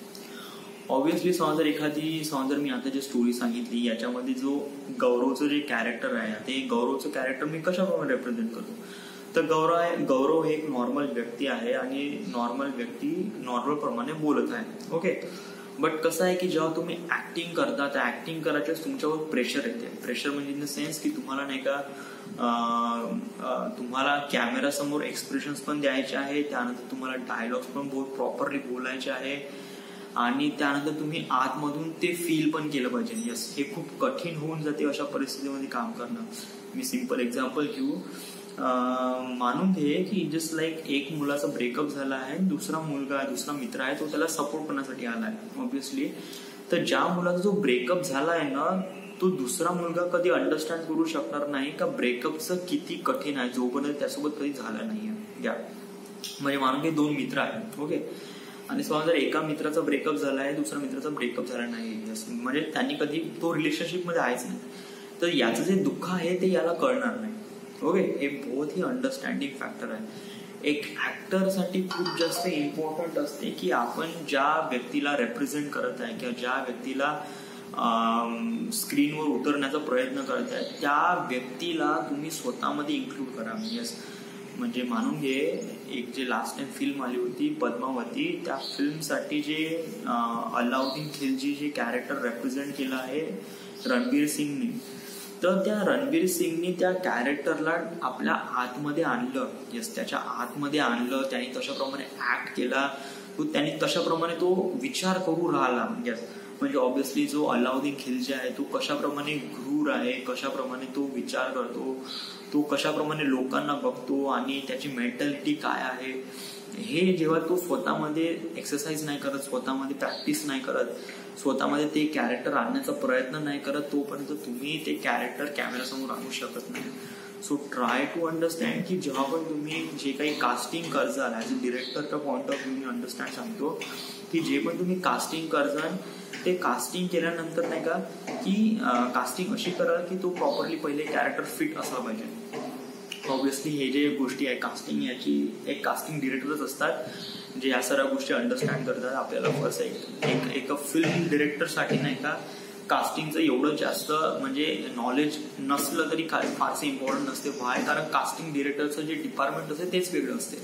ऑब्व्हियसली समजा मी आता जी स्टोरी सांगितली याच्यामध्ये जो गौरवचं जे कॅरेक्टर आहे, ते गौरवचं कॅरेक्टर मी कशाप्रमाणे रिप्रेझेंट करतो, तर गौरव हे एक नॉर्मल व्यक्ती आहे आणि नॉर्मल व्यक्ती नॉर्मल प्रमाणे बोलत आहे. ओके. बट कसं आहे की जेव्हा तुम्ही ऍक्टिंग करता तर ऍक्टिंग करायच्या तुमच्यावर प्रेशर येते. प्रेशर म्हणजे इन द सेन्स की तुम्हाला नाही का तुम्हाला कॅमेरा समोर एक्सप्रेशन्स पण द्यायचे आहे, त्यानंतर तुम्हाला डायलॉग्स पण बहुत प्रॉपरली बोलायचे आहे आणि त्यानंतर तुम्ही आतमधून ते फील पण केलं पाहिजे. यस, हे खूप कठीण होऊन जाते अशा परिस्थितीमध्ये काम करणं. मी सिम्पल एक्झाम्पल घेऊ. मानून घे की जस्ट लाईक एक मुलाचा ब्रेकअप झाला आहे, दुसरा मित्र आहे तो त्याला सपोर्ट करण्यासाठी आलाय ऑब्व्हियसली. तर ज्या मुलाचा जो ब्रेकअप झाला आहे ना तो दुसरा मुलगा कधी अंडरस्टँड करू शकणार नाही का ब्रेकअपचं किती कठीण आहे, जोपर्यंत त्यासोबत कधी झालं नाहीये. म्हणजे मानून घे 2 मित्र आहेत. ओके. आणि समजा जर एका मित्राचा ब्रेकअप झाला आहे, दुसऱ्या मित्राचा ब्रेकअप झाला नाही, म्हणजे त्यांनी कधी तो रिलेशनशिप मध्ये आहेच नाही, तर याचं जे दुःख आहे ते याला कळणार नाही. ओके. हे बहुत ही अंडरस्टँडिंग फॅक्टर आहे. एक ऍक्टरसाठी खूप जास्त इम्पॉर्टंट असते की आपण ज्या व्यक्तीला रेप्रेझेंट करत आहे किंवा ज्या व्यक्तीला स्क्रीनवर उतरण्याचा प्रयत्न करत आहे त्या व्यक्तीला तुम्ही स्वतःमध्ये इन्क्लूड करा. यस. म्हणजे मानून घे एक जे लास्ट टाइम फिल्म आली होती पद्मावती, त्या फिल्मसाठी जे अलाउद्दीन खिलजी जे कॅरेक्टर रेप्रेझेंट केलं आहे रणबीर सिंगने, तर त्या रणबीर सिंगने त्या कॅरेक्टरला आपल्या आतमध्ये आणलं. यस, त्याच्या आतमध्ये आणलं, त्यांनी तशाप्रमाणे ऍक्ट केला, त्यांनी तशाप्रमाणे तो विचार करू राहिला. यस. म्हणजे ऑब्व्हियसली जो अलाउद्दीन खिलजी आहे तो कशाप्रमाणे क्रूर आहे, कशाप्रमाणे तो विचार करतो, तो कशाप्रमाणे लोकांना बघतो आणि त्याची मेंटॅलिटी काय आहे, हे जेव्हा तो स्वतःमध्ये एक्सरसाइज नाही करत, स्वतःमध्ये प्रॅक्टिस नाही करत, स्वतःमध्ये ते कॅरेक्टर आणण्याचा प्रयत्न नाही करत, तोपर्यंत तुम्ही ते कॅरेक्टर कॅमेरासमोर आणू शकत नाही. सो ट्राय टू अंडरस्टँड की जेव्हा पण तुम्ही जे काही कास्टिंग करजाल, ऍज अ डिरेक्टरच्या पॉइंट ऑफ व्ह्यू अंडरस्टँड सांगतो की जे पण तुम्ही कास्टिंग करजाल ते कास्टिंग केल्यानंतर नाही का की कास्टिंग अशी करा की तो प्रॉपरली पहिले कॅरेक्टर फिट असला पाहिजे. ऑब्व्हियसली हे जे गोष्टी आहे कास्टिंग, याची एक कास्टिंग डिरेक्टरच असतात जे या सर्व गोष्टी अंडरस्टँड करतात. आपल्याला फर्स्ट एक फिल्म डिरेक्टरसाठी नाही का कास्टिंगचं एवढं जास्त म्हणजे नॉलेज नसलं तरी फारसे इम्पॉर्टंट नसते. व्हाय? कारण कास्टिंग डिरेक्टरचं जे डिपार्टमेंट असते तेच वेगळं असते.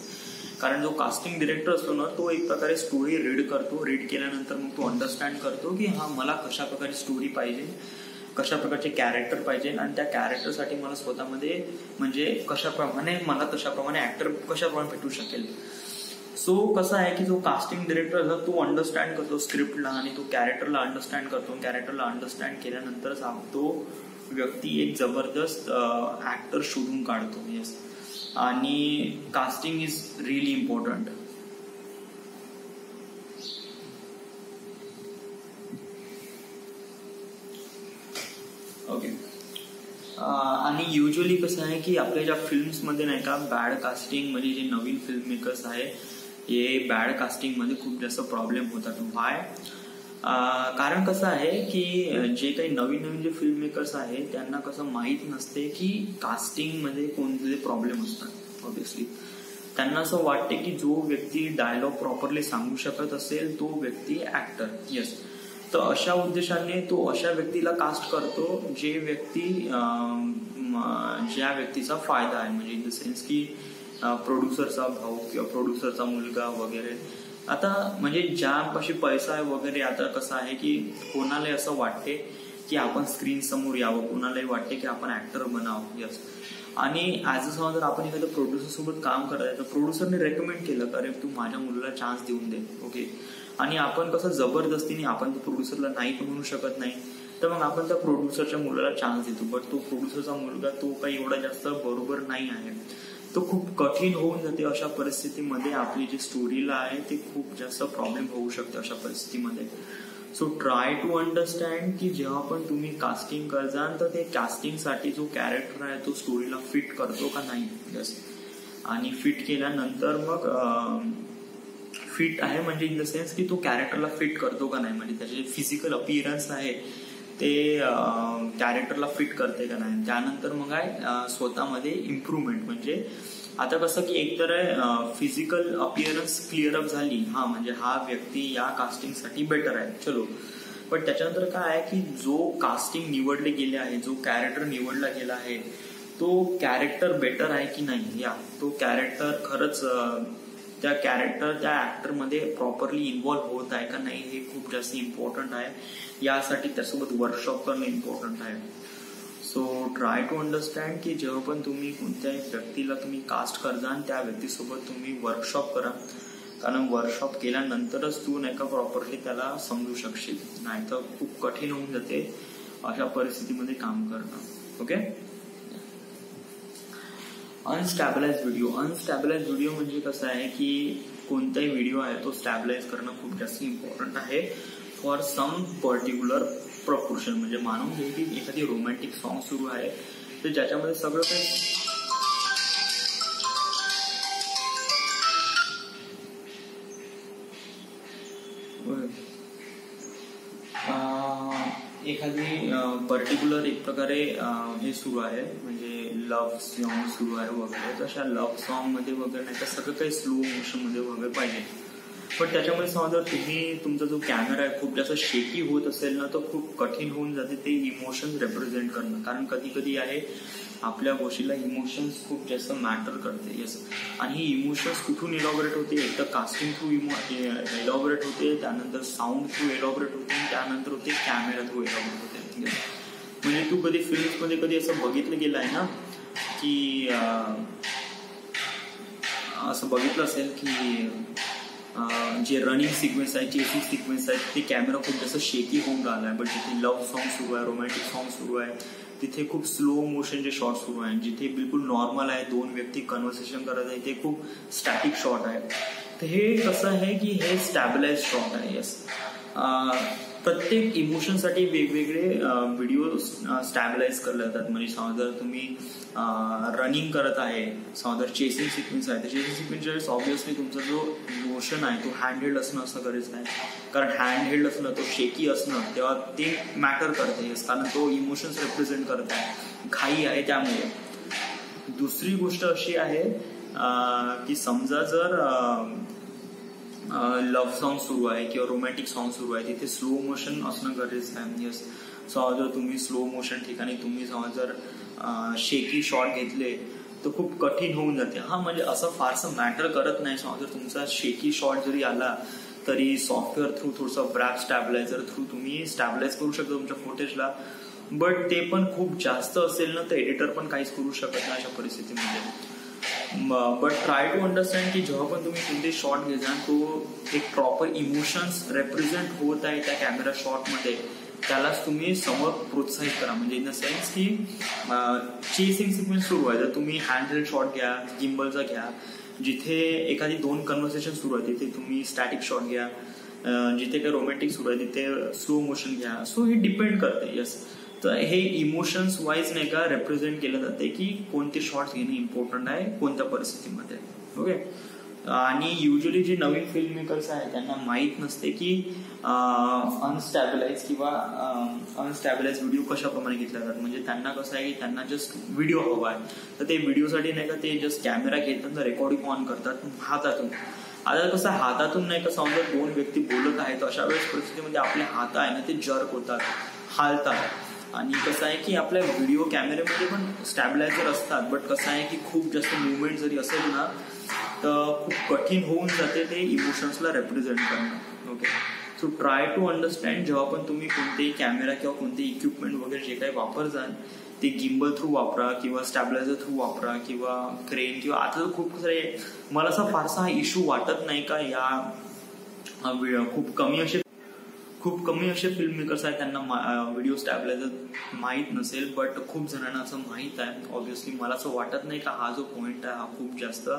कारण जो कास्टिंग डिरेक्टर असतो ना तो एक प्रकारे स्टोरी रीड करतो, रीड केल्यानंतर मग तो अंडरस्टँड करतो की हा मला कशा प्रकारे स्टोरी पाहिजे, कशा प्रकारचे कॅरेक्टर पाहिजे आणि त्या कॅरेक्टरसाठी मला स्वतःमध्ये म्हणजे कशाप्रमाणे मला तशाप्रमाणे ऍक्टर कशाप्रमाणे भेटू शकेल. सो कसं आहे की जो कास्टिंग डिरेक्टर असतो तो अंडरस्टँड करतो स्क्रिप्टला आणि तो कॅरेक्टरला अंडरस्टँड करतो. कॅरेक्टरला अंडरस्टँड केल्यानंतरच तो व्यक्ती एक जबरदस्त ऍक्टर शोधून काढतो. येस, आणि casting is really important. Okay. आणि युजली कसं आहे की आपल्या ज्या फिल्म्समध्ये नाही का बॅड कास्टिंग म्हणजे जे नवीन फिल्म मेकर्स आहे हे बॅड कास्टिंग मध्ये खूप जास्त प्रॉब्लेम होतात. व्हाय? कारण कसं आहे की जे काही नवीन नवीन जे फिल्म मेकर्स आहे त्यांना कसं माहीत नसते की कास्टिंग मध्ये कोणते प्रॉब्लेम असतात. ऑब्विसली त्यांना असं वाटते की जो व्यक्ती डायलॉग प्रॉपरली सांगू शकत असेल तो व्यक्ती ऍक्टर. येस, तर अशा उद्देशाने तो अशा व्यक्तीला कास्ट करतो जे व्यक्ती ज्या व्यक्तीचा फायदा आहे, म्हणजे इन द सेन्स की प्रोड्युसरचा भाऊ किंवा प्रोड्युसरचा मुलगा वगैरे. आता म्हणजे ज्यापाशी पैसा आहे वगैरे. आता कसं आहे की कोणालाही असं वाटते की आपण स्क्रीन समोर यावं, कोणालाही वाटते की आपण ऍक्टर बनावं. यस, आणि ऍज अ समज जर आपण एखाद्या प्रोड्युसर सोबत काम करत आहे तर प्रोड्युसरने रेकमेंड केलं का अरे तू माझ्या मुलाला चान्स देऊन दे. ओके, आणि आपण कसं जबरदस्तीने आपण त्या प्रोड्युसरला नाही पण म्हणू शकत नाही, तर मग आपण त्या प्रोड्युसरच्या मुलाला चान्स देतो. बट तो प्रोड्युसरचा मुलगा तो काही एवढा जास्त बरोबर नाही आहे, तो खूप कठीण होऊन जाते. अशा परिस्थितीमध्ये आपली जी स्टोरीला आहे ते खूप जास्त प्रॉब्लेम होऊ शकते अशा परिस्थितीमध्ये. सो ट्राय टू अंडरस्टँड की जेव्हा पण तुम्ही कास्टिंग करजाल तर ते कास्टिंगसाठी जो कॅरेक्टर आहे तो स्टोरीला फिट करतो का नाही. यस, आणि फिट केल्यानंतर मग फिट आहे म्हणजे इन द सेन्स की तो कॅरेक्टरला फिट करतो का नाही, म्हणजे त्याचे फिजिकल अपीअरन्स आहे ते कॅरेक्टरला फिट करते का नाही. त्यानंतर मग आहे स्वतःमध्ये इम्प्रूव्हमेंट. म्हणजे आता कसं की एकतर आहे फिजिकल अपीअरन्स क्लिअर अप झाली, हा म्हणजे हा व्यक्ती या कास्टिंगसाठी बेटर आहे, चलो. पण त्याच्यानंतर काय आहे की जो कास्टिंग निवडले गेले आहे, जो कॅरेक्टर निवडला गेला आहे तो कॅरेक्टर बेटर आहे की नाही, या तो कॅरेक्टर खरंच त्या कॅरेक्टर त्या ऍक्टरमध्ये प्रॉपरली इन्व्हॉल्व्ह होत आहे का नाही हे खूप जास्त इम्पॉर्टंट आहे. यासाठी त्यासोबत वर्कशॉप करणं इम्पॉर्टंट आहे. सो ट्राय टू अंडरस्टँड की जेव्हा पण तुम्ही कोणत्याही व्यक्तीला तुम्ही कास्ट करजाल त्या व्यक्तीसोबत तुम्ही वर्कशॉप करा, कारण वर्कशॉप केल्यानंतरच तू नाही का प्रॉपरली त्याला समजू शकशील, नाही तर खूप कठीण होऊन जाते अशा परिस्थितीमध्ये काम करणं. ओके. अनस्टॅबिलाइज व्हिडिओ. अनस्टॅबिलाइज व्हिडिओ म्हणजे कसं आहे की कोणताही व्हिडिओ आहे तो स्टॅबिलाइज करणं खूप जास्त इम्पॉर्टंट आहे फॉर सम पर्टिक्युलर प्रपोर्शन. म्हणजे मानून घे की एखादी रोमॅन्टिक सॉन्ग सुरू आहे तर ज्याच्यामध्ये सगळं काही एखादी पर्टिक्युलर एक प्रकारे हे सुरू आहे म्हणजे लव्ह सॉन्ग सुरू आहे वगैरे, तशा लव्ह सॉन्ग मध्ये वगैरे नाही तर सगळं काही स्लो मोशन मध्ये वगैरे पाहिजे. पण त्याच्यामध्ये समजा तुम्ही तुमचा जो कॅमेरा आहे खूप जास्त शेकी होत असेल ना तर खूप कठीण होऊन जाते ते इमोशन्स रिप्रेझेंट करणं. कारण कधी कधी आहे आपल्या गोष्टीला इमोशन्स खूप जास्त मॅटर करते. येस, आणि ही इमोशन्स कुठून इलॉबरेट होते, एक तर कास्टिंग थ्रू इलॉबरेट होते, त्यानंतर साऊंड थ्रू इलॉबरेट होते, त्यानंतर होते कॅमेरा थ्रू इलॉबरेट होते. म्हणजे तू कधी फिल्म्स मध्ये कधी असं बघितलं गेलं आहे ना की असं बघितलं असेल की जे रनिंग सिक्वेन्स आहे, चेसिंग सिक्वेन्स आहे, ते कॅमेरा खूप जास्त शेकी होऊन राहिला आहे. बट जिथे लव्ह सॉन्ग सुरू आहे, रोमॅन्टिक सॉन्ग सुरू आहे तिथे खूप स्लो मोशनचे शॉट सुरू आहे. जिथे बिलकुल नॉर्मल आहे, दोन व्यक्ती कन्व्हर्सेशन करत आहे, ते खूप स्टॅटिक शॉट आहे. तर हे कसं आहे की हे स्टॅबिलाइज शॉट आहे. येस, प्रत्येक इमोशनसाठी वेगवेगळे व्हिडिओ स्टॅबिलाइज केले जातात. म्हणजे समजा जर तुम्ही रनिंग करत आहे, समजा चेसिंग सिक्वेन्स आहे, तर चेसिंग सिक्वेन्स ऑब्व्हियसली तुमचा जो मोशन आहे तो हँड हेल्ड असणं असं गरजेचं आहे. कारण हँड हेल्ड असणं, तो शेकी असणं तेव्हा ते मॅटर करते. कारण तो इमोशन्स रिप्रेझेंट करत आहे, घाई आहे त्यामुळे. दुसरी गोष्ट अशी आहे की समजा जर लव्ह सॉन्ग सुरू आहे किंवा रोमॅन्टिक सॉन्ग सुरू आहे तिथे स्लो मोशन असणं गरजेचं आहे. यस, जर तुम्ही स्लो मोशन ठिकाणी तुम्ही जर शेकी शॉट घेतले तर खूप कठीण होऊन जाते. हा म्हणजे असं फारसं मॅटर करत नाही. जर तुमचा शेकी शॉट जरी आला तरी सॉफ्टवेअर थ्रू थोडंसं ब्रॅप स्टॅबलायझर थ्रू तुम्ही स्टॅबलाइज करू शकता तुमच्या फुटेजला. बट ते पण खूप जास्त असेल ना तर एडिटर पण काहीच करू शकत नाही अशा परिस्थितीमध्ये. बट ट्राय टू अंडरस्टँड की जेव्हा पण तुम्ही कोणते शॉट घेता तो एक प्रॉपर इमोशन्स रेप्रेझेंट होत आहे त्या कॅमेरा शॉटमध्ये, त्यालाच तुम्ही समोर प्रोत्साहित करा. म्हणजे इन द सेन्स की चेसिंग सिक्वेन्स सुरू आहे तर तुम्ही हँडहेल्ड शॉट घ्या, गिम्बलचा घ्या. जिथे एखादी 2 कन्व्हर्सेशन सुरू आहे तिथे तुम्ही स्टॅटिक शॉट घ्या. जिथे काही रोमॅन्टिक सुरू आहे तिथे स्लो मोशन घ्या. सो हे डिपेंड करते. यस, तर हे इमोशन्स वाईज नाही का रेप्रेझेंट केलं जाते की कोणते शॉट्स घेणे इम्पॉर्टंट आहे कोणत्या परिस्थितीमध्ये. ओके. आणि युजली जे नवीन फिल्म मेकर्स आहेत त्यांना माहीत नसते की अनस्टॅबिलाइज किंवा अनस्टॅबिलाइज व्हिडिओ कशाप्रमाणे घेतला जातात. म्हणजे त्यांना कसं आहे की त्यांना जस्ट व्हिडिओ हवा आहे तर ते व्हिडिओसाठी नाही का ते जस्ट कॅमेरा घेतात रेकॉर्डिंग ऑन करतात हातातून. आता कसं हातातून नाही का समजा 2 व्यक्ती बोलत आहेत अशा वेळेस परिस्थितीमध्ये आपले हात आहे ना ते जर्क होतात, हालतात. आणि कसं आहे की आपल्या व्हिडिओ कॅमेऱ्यामध्ये पण स्टॅबिलायझर असतात बट कसं आहे की खूप जास्त मुवमेंट जरी असेल ना तर खूप कठीण होऊन जाते ते इमोशन्सला रेप्रेझेंट करणं. Okay. So try to understand जेव्हा पण तुम्ही कोणतेही कॅमेरा किंवा कोणतेही इक्विपमेंट वगैरे जे काही वापरताल ते गिम्बल थ्रू वापरा किंवा स्टॅबिलायझर थ्रू वापरा किंवा क्रेन किंवा आता तर खूप सारे. मला असा फारसा हा इश्यू वाटत नाही का या खूप कमी असे फिल्म मेकर्स आहेत त्यांना व्हिडिओ स्टॅबिलायझर माहीत नसेल. बट खूप जणांना असं माहीत आहे. ऑब्व्हियसली मला असं वाटत नाही का हा जो पॉइंट आहे हा खूप जास्त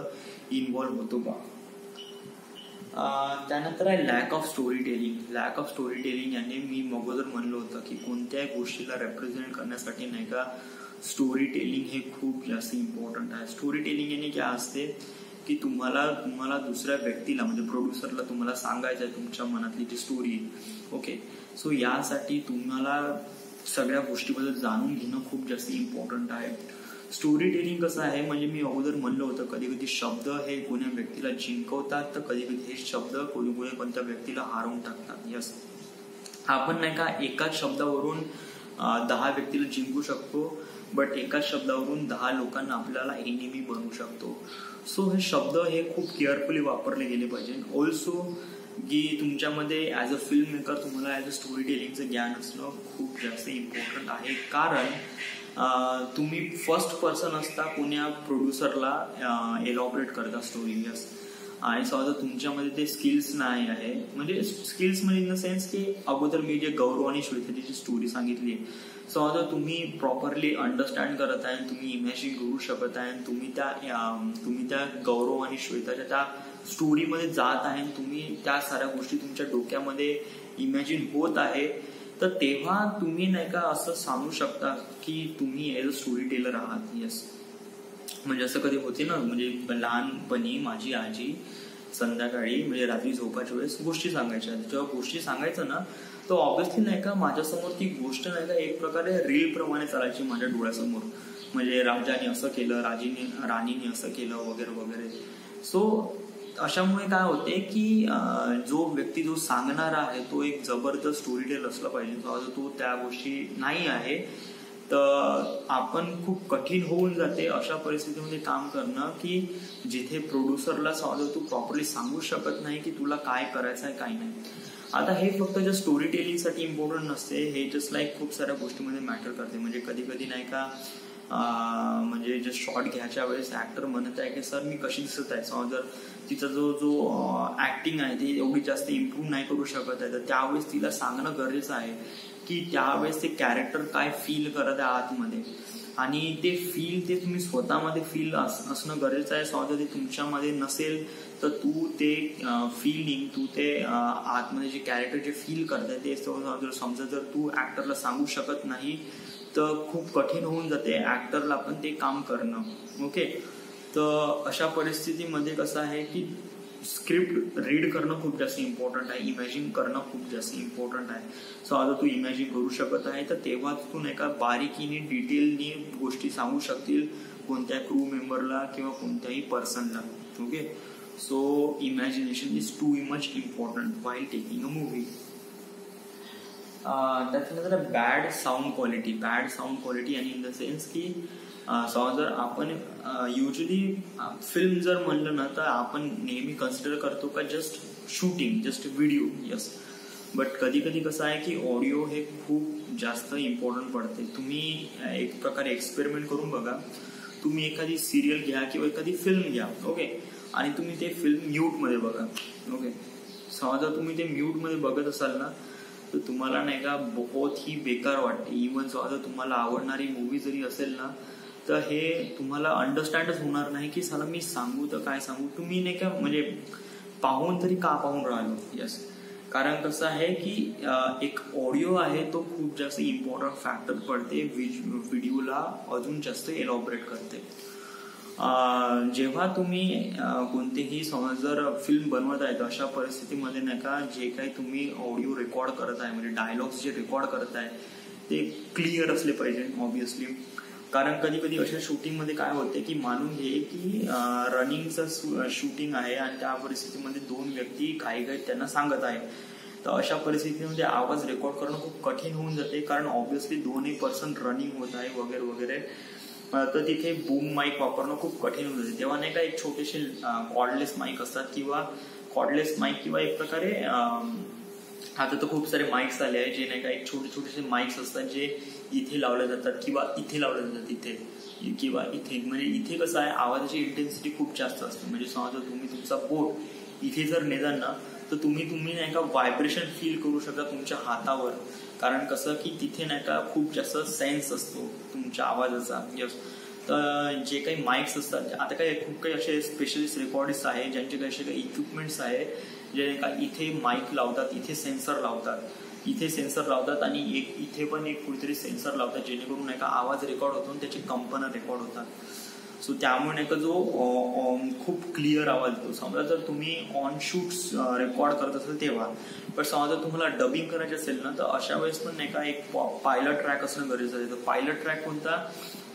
इन्व्हॉल्व्ह होतो बा. त्यानंतर आहे lack of story telling. Lack of story telling याने मी अगोदर म्हणलं होतं की कोणत्याही गोष्टीला रेप्रेझेंट करण्यासाठी नाही का स्टोरी टेलिंग हे खूप जास्त इम्पॉर्टंट आहे. स्टोरी टेलिंग याने काय असते की तुम्हाला दुसऱ्या व्यक्तीला म्हणजे प्रोड्युसरला तुम्हाला सांगायचं आहे तुमच्या मनातली जी स्टोरी. ओके. सो यासाठी तुम्हाला सगळ्या गोष्टीबद्दल जाणून घेणं खूप जास्त इम्पॉर्टंट आहे. स्टोरी टेलिंग कसं आहे म्हणजे मी अगोदर म्हणलं होतं कधी कधी शब्द हे कोण्या व्यक्तीला जिंकवतात तर कधी कधी हे शब्द कोणत्या व्यक्तीला हारवून टाकतात. यस, आपण नाही का एकाच शब्दावरून 10 व्यक्तीला जिंकू शकतो बट एकाच शब्दावरून 10 लोकांना आपल्याला एनिमी बनवू शकतो. सो हे शब्द हे खूप केअरफुली वापरले गेले पाहिजे. ऑल्सो की तुमच्यामध्ये ऍज अ फिल्म मेकर तुम्हाला ऍज अ स्टोरी टेलिंगचं ज्ञान असणं खूप जास्त इम्पॉर्टंट आहे. कारण तुम्ही फर्स्ट पर्सन असता कोण्या प्रोड्युसरला एलॉबरेट करता स्टोरी. यस, आणि समजा तुमच्यामध्ये ते स्किल्स नाही आहे. म्हणजे स्किल्स म्हणजे इन द सेन्स की अगोदर मी जे गौरव आणि श्वेताची जी स्टोरी सांगितली समजा तुम्ही प्रॉपरली अंडरस्टँड करत आहे, तुम्ही इमॅजिन करू शकत आहे, तुम्ही त्या गौरव आणि श्वेताच्या त्या स्टोरीमध्ये जात आहे, तुम्ही त्या साऱ्या गोष्टी तुमच्या डोक्यामध्ये इमॅजिन होत आहे तर तेव्हा तुम्ही नाही का असं सांगू शकता की तुम्ही एज अ स्टोरी टेलर आहात. यस, म्हणजे असं कधी होते ना म्हणजे लहानपणी माझी आजी संध्याकाळी म्हणजे रात्री झोपाच्या वेळेस गोष्टी सांगायच्या. जेव्हा गोष्टी सांगायचं ना तर ऑब्व्हियसली नाही का माझ्यासमोर ती गोष्ट नाही का एक प्रकारे रील प्रमाणे चालायची माझ्या डोळ्यासमोर. म्हणजे राजाने असं केलं, राणीने असं केलं वगैरे वगैरे. सो अशामुळे काय होते की जो व्यक्ती जो सांगणारा आहे तो एक जबरदस्त स्टोरी टेलर असला पाहिजे. तो त्या गोष्टी नाही आहे तर आपण खूप कठीण होऊन जाते अशा परिस्थितीमध्ये काम करणं की जिथे प्रोड्युसरला तू प्रॉपरली सांगू शकत नाही की तुला काय करायचं आहे काय नाही. आता हे फक्त जस्ट स्टोरी टेलिंगसाठी इम्पॉर्टंट नसते, हे जस्ट लाईक खूप साऱ्या गोष्टीमध्ये मॅटर करते. म्हणजे कधी कधी नाही का म्हणजे जस्ट शॉट घ्यायच्या वेळेस ऍक्टर म्हणत आहे की सर मी कशी दिसत आहे. समजा जर तिचा जो ऍक्टिंग आहे ती एवढी जास्त इम्प्रूव्ह नाही करू शकत आहे तर त्यावेळेस तिला सांगणं गरजेचं आहे की त्यावेळेस ते कॅरेक्टर काय फील करत आहे आतमध्ये आणि ते तुम्ही स्वतःमध्ये फील असणं गरजेचं आहे. समजा ते तुमच्यामध्ये नसेल तर तू ते फिलिंग तू ते आतमध्ये जे कॅरेक्टर जे फील करत आहे ते समजा जर तू ऍक्टरला सांगू शकत नाही तर खूप कठीण होऊन जाते ऍक्टरला पण ते काम करणं. ओके, तर अशा परिस्थितीमध्ये कसं आहे की स्क्रिप्ट रीड करणं खूप जास्त इम्पॉर्टंट आहे, इमॅजिन करणं खूप जास्त इम्पॉर्टंट आहे. सो आता तू इमॅजिन करू शकत आहे तर तेव्हा तू नाही का बारीकीने डिटेलनी गोष्टी सांगू शकतील कोणत्या क्रू मेंबरला किंवा कोणत्याही पर्सनला. Okay, so imagination is too much important while taking a movie. त्याच्यानंतर बॅड साऊंड क्वालिटी आणि इन द सेन्स की जर आपण युजली फिल्म जर म्हणलं ना तर आपण नेहमी कन्सिडर करतो का just shooting, just video. Yes, but कधी कधी कसं आहे की ऑडिओ हे खूप जास्त इम्पॉर्टंट पडते. तुम्ही एक प्रकारे एक्सपेरिमेंट करून बघा. तुम्ही एखादी सिरियल घ्या किंवा एखादी फिल्म घ्या, ओके, आणि तुम्ही ते फिल्म म्यूटमध्ये बघा. ओके, समजा तुम्ही ते म्यूटमध्ये बघत असाल ना तर तुम्हाला नाही का बहुत ही बेकार वाटते. इव्हन समजा तुम्हाला आवडणारी मूवी जरी असेल ना तर हे तुम्हाला अंडरस्टँडच होणार नाही की साला मी सांगू तर काय सांगू. तुम्ही नाही का म्हणजे पाहून तरी का पाहून राहिलो. यस, कारण कसं आहे की एक ऑडिओ आहे तो खूप जास्त इम्पॉर्टंट फॅक्टर पडते, व्हिडिओला अजून जास्त एलॉबरेट करते. जेव्हा तुम्ही कोणतेही समज जर फिल्म बनवत आहे तर अशा परिस्थितीमध्ये नाही का जे काही तुम्ही ऑडिओ रेकॉर्ड करत आहे म्हणजे डायलॉग्स जे रेकॉर्ड करत आहे ते क्लिअर असले पाहिजे ऑब्विसली. कारण कधी कधी अशा शूटिंगमध्ये काय होते की मानून घे की रनिंगचं शूटिंग आहे आणि त्या परिस्थितीमध्ये दोन व्यक्ती काही त्यांना सांगत आहे. तर अशा परिस्थितीमध्ये आवाज रेकॉर्ड करणं खूप कठीण होऊन जाते कारण ऑब्विसली दोन्ही पर्सन रनिंग होत आहे वगैरे वगैरे. तर तिथे बूम माईक वापरणं खूप कठीण होऊन जाते. तेव्हा नाही का एक छोटेसे कॉर्डलेस माईक असतात किंवा कॉर्डलेस माईक किंवा एक प्रकारे आता तर खूप सारे माईक्स आले आहे जे नाही का एक छोटे छोटेसे माईक्स असतात जे इथे लावले जातात किंवा इथे लावले जातात, इथे किंवा इथे. म्हणजे इथे कसं आहे आवाजाची इंटेन्सिटी खूप जास्त असते. म्हणजे समजा तुम्ही तुमचा बोट इथे जर नेजाल ना तर तुम्ही नाही का व्हायब्रेशन फील करू शकता तुमच्या हातावर. कारण कसं की तिथे नाही का खूप जास्त सेन्स असतो तुमच्या आवाजाचा. यस, तर जे काही माईक्स असतात आता काही खूप काही असे स्पेशलिस्ट रेकॉर्डिस्ट आहे ज्यांचे काही असे काही इक्विपमेंट्स आहे जे नाही का इथे माईक लावतात, इथे सेन्सर लावतात आणि इथे पण एक कुठेतरी सेन्सर लावतात जेणेकरून नाही का आवाज रेकॉर्ड होतो आणि त्याचे कंपनं रेकॉर्ड होतात. सो त्यामुळे नाही का जो खूप क्लिअर आवाज येतो. समजा जर तुम्ही ऑन शूट्स रेकॉर्ड करत असेल तेव्हा, पण समजा जर तुम्हाला डबिंग करायचे असेल ना तर अशा वेळेस पण नाही का एक पायलट ट्रॅक असणं गरजेचं आहे. तर पायलट ट्रॅक कोणता,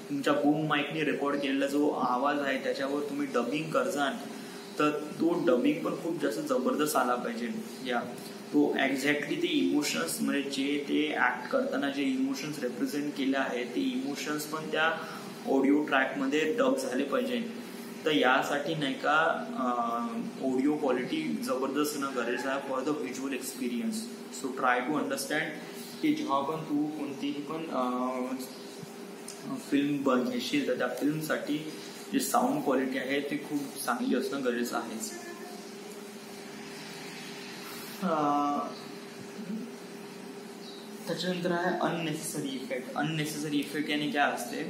तुमच्या बूम माईकने रेकॉर्ड केलेला जो आवाज आहे त्याच्यावर तुम्ही डबिंग करजाल तर तो डबिंग पण खूप जास्त जबरदस्त आला पाहिजे. या तो एक्झॅक्टली ते इमोशन्स म्हणजे जे ते ऍक्ट करताना जे इमोशन्स रिप्रेझेंट केले आहेत ते इमोशन्स पण त्या ऑडिओ ट्रॅकमध्ये डब झाले पाहिजे. तर यासाठी नाही का ऑडिओ क्वालिटी जबरदस्त असणं गरजेचं आहे for the visual experience. So try to understand की जेव्हा पण तू कोणतीही पण फिल्म घेशील तर त्या फिल्मसाठी जे साऊंड क्वालिटी आहे ते खूप चांगली असणं गरजेचं आहेच. त्याच्यानंतर आहे अननेसेसरी इफेक्ट. अननेसेसरी इफेक्ट याने काय असते,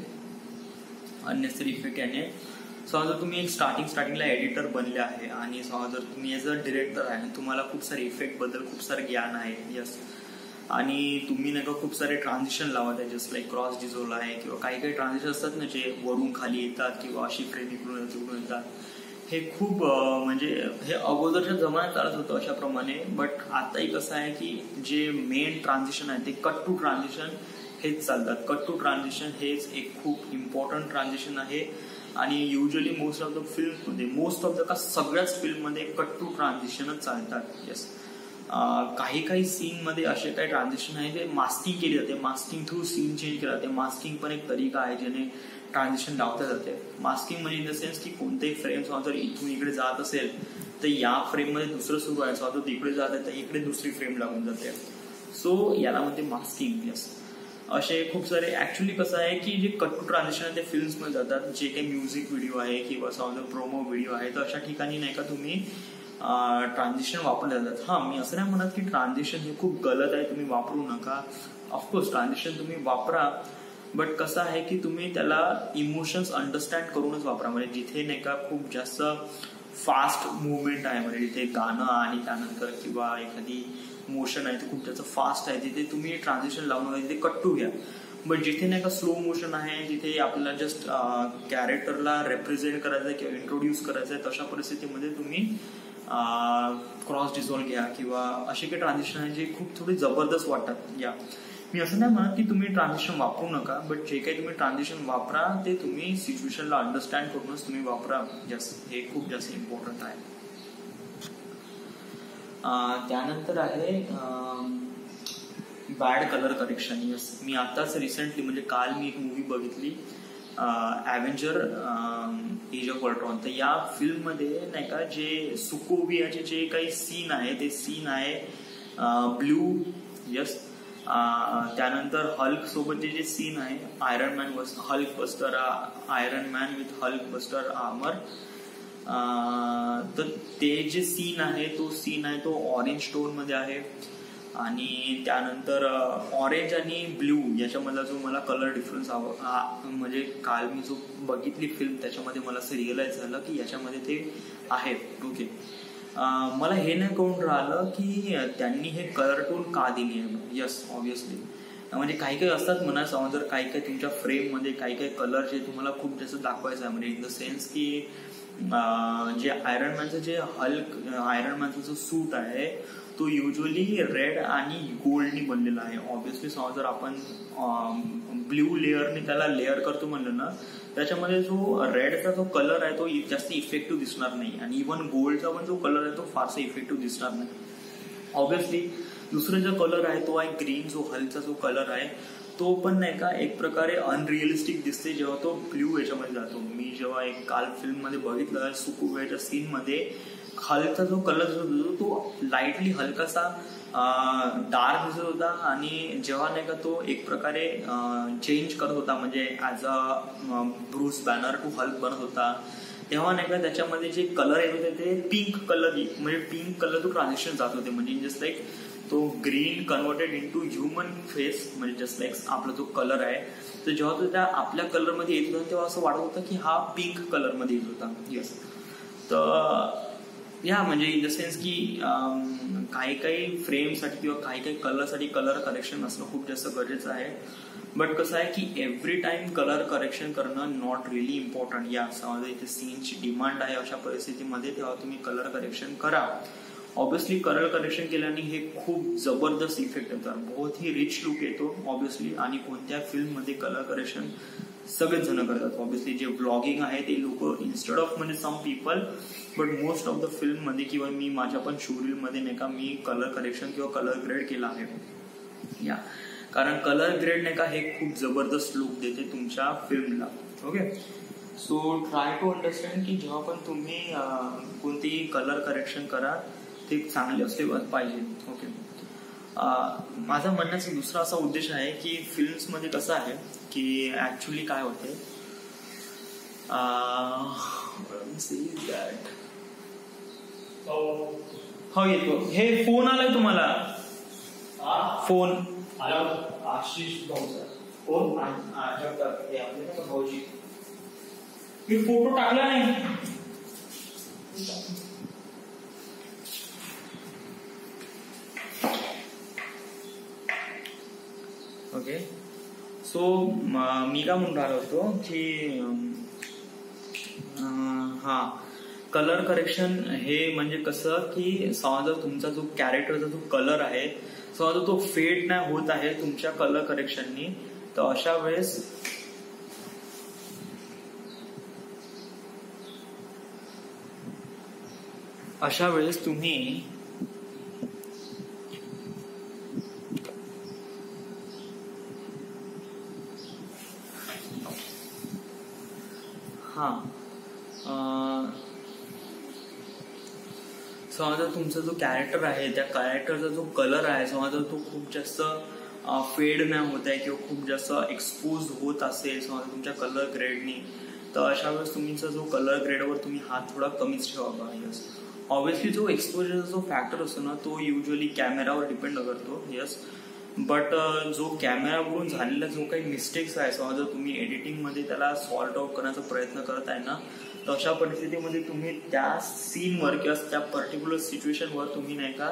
अननेसेसरी इफेक्ट याने समजा तुम्ही एक स्टार्टिंगला एडिटर बनले आहे आणि समजा जर तुम्ही एज अ डिरेक्टर आहे तुम्हाला खूप सारे इफेक्ट बद्दल खूप सारे ज्ञान आहे. यस, आणि तुम्ही नाही का खूप सारे ट्रान्झिशन लावत आहे जस्ट लाईक क्रॉस डिझोल आहे किंवा काही ट्रान्झिशन असतात ना जे वरून खाली येतात किंवा अशी फ्रेम इकडून येतात. हे खूप म्हणजे हे अगोदरच्या जमान्यात चालत होतं अशाप्रमाणे. बट आताही कसं आहे की जे मेन ट्रान्झिशन आहे ते कट टू ट्रान्झिशन हेच चालतात. कट टू ट्रान्झिशन हेच एक खूप इम्पॉर्टंट ट्रान्झिशन आहे आणि युजली मोस्ट ऑफ द फिल्ममध्ये सगळ्याच फिल्ममध्ये कट टू ट्रान्झिशनच चालतात. येस, काही सीनमध्ये असे काही ट्रान्झिशन आहे जे मास्किंग केली जाते, मास्किंग थ्रू सीन चेंज केला जाते. मास्किंग पण एक तरीका आहे ज्याने ट्रान्झिशन लावता जाते. मास्किंग म्हणजे इन द सेन्स की कोणतेही फ्रेम जर इथून इकडे जात असेल तर या फ्रेममध्ये दुसरं सुरू आहे, तो तिकडे जात आहे तर इकडे दुसरी फ्रेम लागून जाते. सो याला म्हणते मास्किंग. यस, असे खूप सारे ऍक्च्युली कसं आहे की जे कट टू ट्रान्झिशन आहे ते फिल्म्समध्ये जातात. जे काही म्युझिक व्हिडिओ आहे किंवा समजा प्रोमो व्हिडिओ आहे तर अशा ठिकाणी नाही का तुम्ही ट्रान्झिशन वापरले जातात. हा, मी असं नाही म्हणत की ट्रान्झिशन हे खूप गलत आहे, तुम्ही वापरू नका. ऑफकोर्स ट्रान्झिशन तुम्ही वापरा, बट कसं आहे की तुम्ही त्याला इमोशन्स अंडरस्टँड करूनच वापरा. म्हणजे जिथे नाही का खूप जास्त फास्ट मुवमेंट आहे म्हणजे जिथे गाणं आणि त्यानंतर किंवा एखादी मोशन आहे ते खूप जास्त फास्ट आहे तिथे तुम्ही ट्रान्झिशन लावून तिथे कट टू घ्या. बट जिथे नाही का स्लो मोशन आहे जिथे आपल्याला जस्ट कॅरेक्टरला रिप्रेझेंट करायचं आहे किंवा इंट्रोड्यूस करायचं आहे तशा परिस्थितीमध्ये तुम्ही क्रॉस डिझॉल्व घ्या किंवा असे काही ट्रान्झिशन आहे जे खूप थोडी जबरदस्त वाटतात. या मी असं नाही म्हणत की तुम्ही ट्रान्झिशन वापरू नका, बट जे काही तुम्ही ट्रान्झिशन वापरा ते तुम्ही सिच्युएशनला अंडरस्टँड करूनच तुम्ही वापरा. यस, हे खूप जास्त इम्पॉर्टंट आहे. त्यानंतर आहे बॅड कलर करेक्शन. यस, मी आताच रिसेंटली म्हणजे काल मी एक मूवी बघितली ॲव्हेंजर एज ऑफ अल्ट्रॉन. तर या फिल्ममध्ये नाही का जे सुकोवियाचे जे काही सीन आहे ते सीन आहे ब्ल्यू. यस. त्यानंतर हल्क सोबतचे जे सीन आहे iron man Hulk buster iron man with Hulk buster armour. तर ते जे सीन आहे तो ऑरेंज टोन मध्ये आहे. आणि त्यानंतर ऑरेंज आणि ब्ल्यू याच्यामधला जो मला कलर डिफरन्स म्हणजे काल मी जो बघितली फिल्म त्याच्यामध्ये मला असं रिअलाइज झालं की याच्यामध्ये ते आहे. ओके. मला हे नाही कळून राहिलं की त्यांनी हे कलर टोन का दिली आहे. यस, ऑब्विसली म्हणजे काही काही असतात म्हणा समजा काही काही तुमच्या फ्रेम मध्ये काही काही कलर जे तुम्हाला खूप जास्त दाखवायचं आहे. म्हणजे इन द सेन्स की जे आयरन मॅनचं जे आयरन मॅनचा जो सूट आहे तो युजली रेड आणि गोल्डनी बनलेला आहे. ऑब्विसली समजा जर आपण ब्ल्यू लेअरने त्याला लेअर करतो म्हणलं ना त्याच्यामध्ये जो रेडचा जो कलर आहे तो जास्त इफेक्टिव्ह दिसणार नाही. आणि इव्हन गोल्डचा पण जो कलर आहे तो फारसा इफेक्टिव्ह दिसणार नाही. ऑब्विसली दुसरा जो कलर आहे तो आहे ग्रीन. जो हल्कचा जो कलर आहे तो पण नाही का एक प्रकारे अनरिअलिस्टिक दिसते जेव्हा तो ब्ल्यू याच्यामध्ये जातो. मी जेव्हा एक काल फिल्म मध्ये बघितलं सुकुवेच्या सीन मध्ये हल्कचा जो कलर दिसत होता तो लाईटली हलकासा डार्क दिसत होता. आणि जेव्हा नाही का तो एक प्रकारे चेंज करत होता म्हणजे as a Bruce Banner to Hulk बनत होता तेव्हा नाही का त्याच्यामध्ये जे कलर येत होते ते पिंक कलर म्हणजे पिंक कलर तो ट्रान्झिशन जात होते. म्हणजे जस्ट लाईक तो green converted into human face म्हणजे जस्ट लाईक आपला जो कलर आहे तर जेव्हा तो त्या आपल्या कलरमध्ये येत होता तेव्हा असं वाटत होतं की हा पिंक कलर मध्ये येत होता. येस. तर या म्हणजे इन द सेन्स की काही काही फ्रेमसाठी किंवा काही काही कलरसाठी कलर करेक्शन असणं खूप जास्त गरजेचं आहे. बट कसं आहे की एव्हरी टाइम कलर करेक्शन करणं नॉट रिअली इम्पॉर्टंट. या समजा इथे सीनची डिमांड आहे अशा परिस्थितीमध्ये तेव्हा तुम्ही कलर करेक्शन करा. ऑब्विसली कलर करेक्शन केल्याने हे खूप जबरदस्त इफेक्ट येतात. बहुत ही रिच लुक येतो ऑब्विसली. आणि कोणत्या फिल्म मध्ये कलर करेक्शन सगळेच जण करतात. ऑब्विसली जे व्लॉगिंग आहे ते लोक इन्स्टेड ऑफ म्हणजे some people but most of the film मध्ये किंवा मी माझ्या पण शूरील मध्ये नाही का मी कलर करेक्शन किंवा कलर ग्रेड केला आहे. या कारण कलर ग्रेड नाही का हे खूप जबरदस्त लुक देते तुमच्या फिल्मला. Okay. So try to understand की जेव्हा पण तुम्ही कोणतीही कलर करेक्शन करा ते चांगले असले पाहिजे. ओके. माझा म्हणण्याचा दुसरा असा उद्देश आहे की फिल्म्स मध्ये कसं आहे की ऍक्च्युली काय होते हो येतो. हे फोन आलाय तुम्हाला फोन आशिष भाऊचा फोन भाऊजी मी फोटो टाकला नाही. ओके. सो मी काय म्हणून राहिलो होतो की हा कलर करेक्शन हे म्हणजे कसं की समजा तुमचा जो कॅरेक्टरचा जो कलर आहे समजा तो फेड नाही होत आहे तुमच्या कलर करेक्शननी तर अशा वेळेस तुम्ही समजा तुमचा जो कॅरेक्टर आहे त्या कॅरेक्टरचा जो कलर आहे समजा तो खूप जास्त फेड नाही होत आहे किंवा खूप जास्त एक्सपोज होत असेल समजा तुमच्या कलर ग्रेडनी तर अशा वेळेस तुमचा जो कलर ग्रेडवर तुम्ही हात थोडा कमीच ठेवा. यस. ऑब्विसली जो एक्सपोजरचा जो फॅक्टर असतो ना तो युजली कॅमेरावर डिपेंड करतो. यस. बट जो कॅमेरावरून झालेला जो काही मिस्टेक्स आहे समजा तुम्ही एडिटिंग मध्ये त्याला सॉर्ट आउट करण्याचा प्रयत्न करत आहे ना तर अशा परिस्थितीमध्ये तुम्ही त्या सीनवर किंवा त्या पर्टिक्युलर सिच्युएशनवर तुम्ही नाही का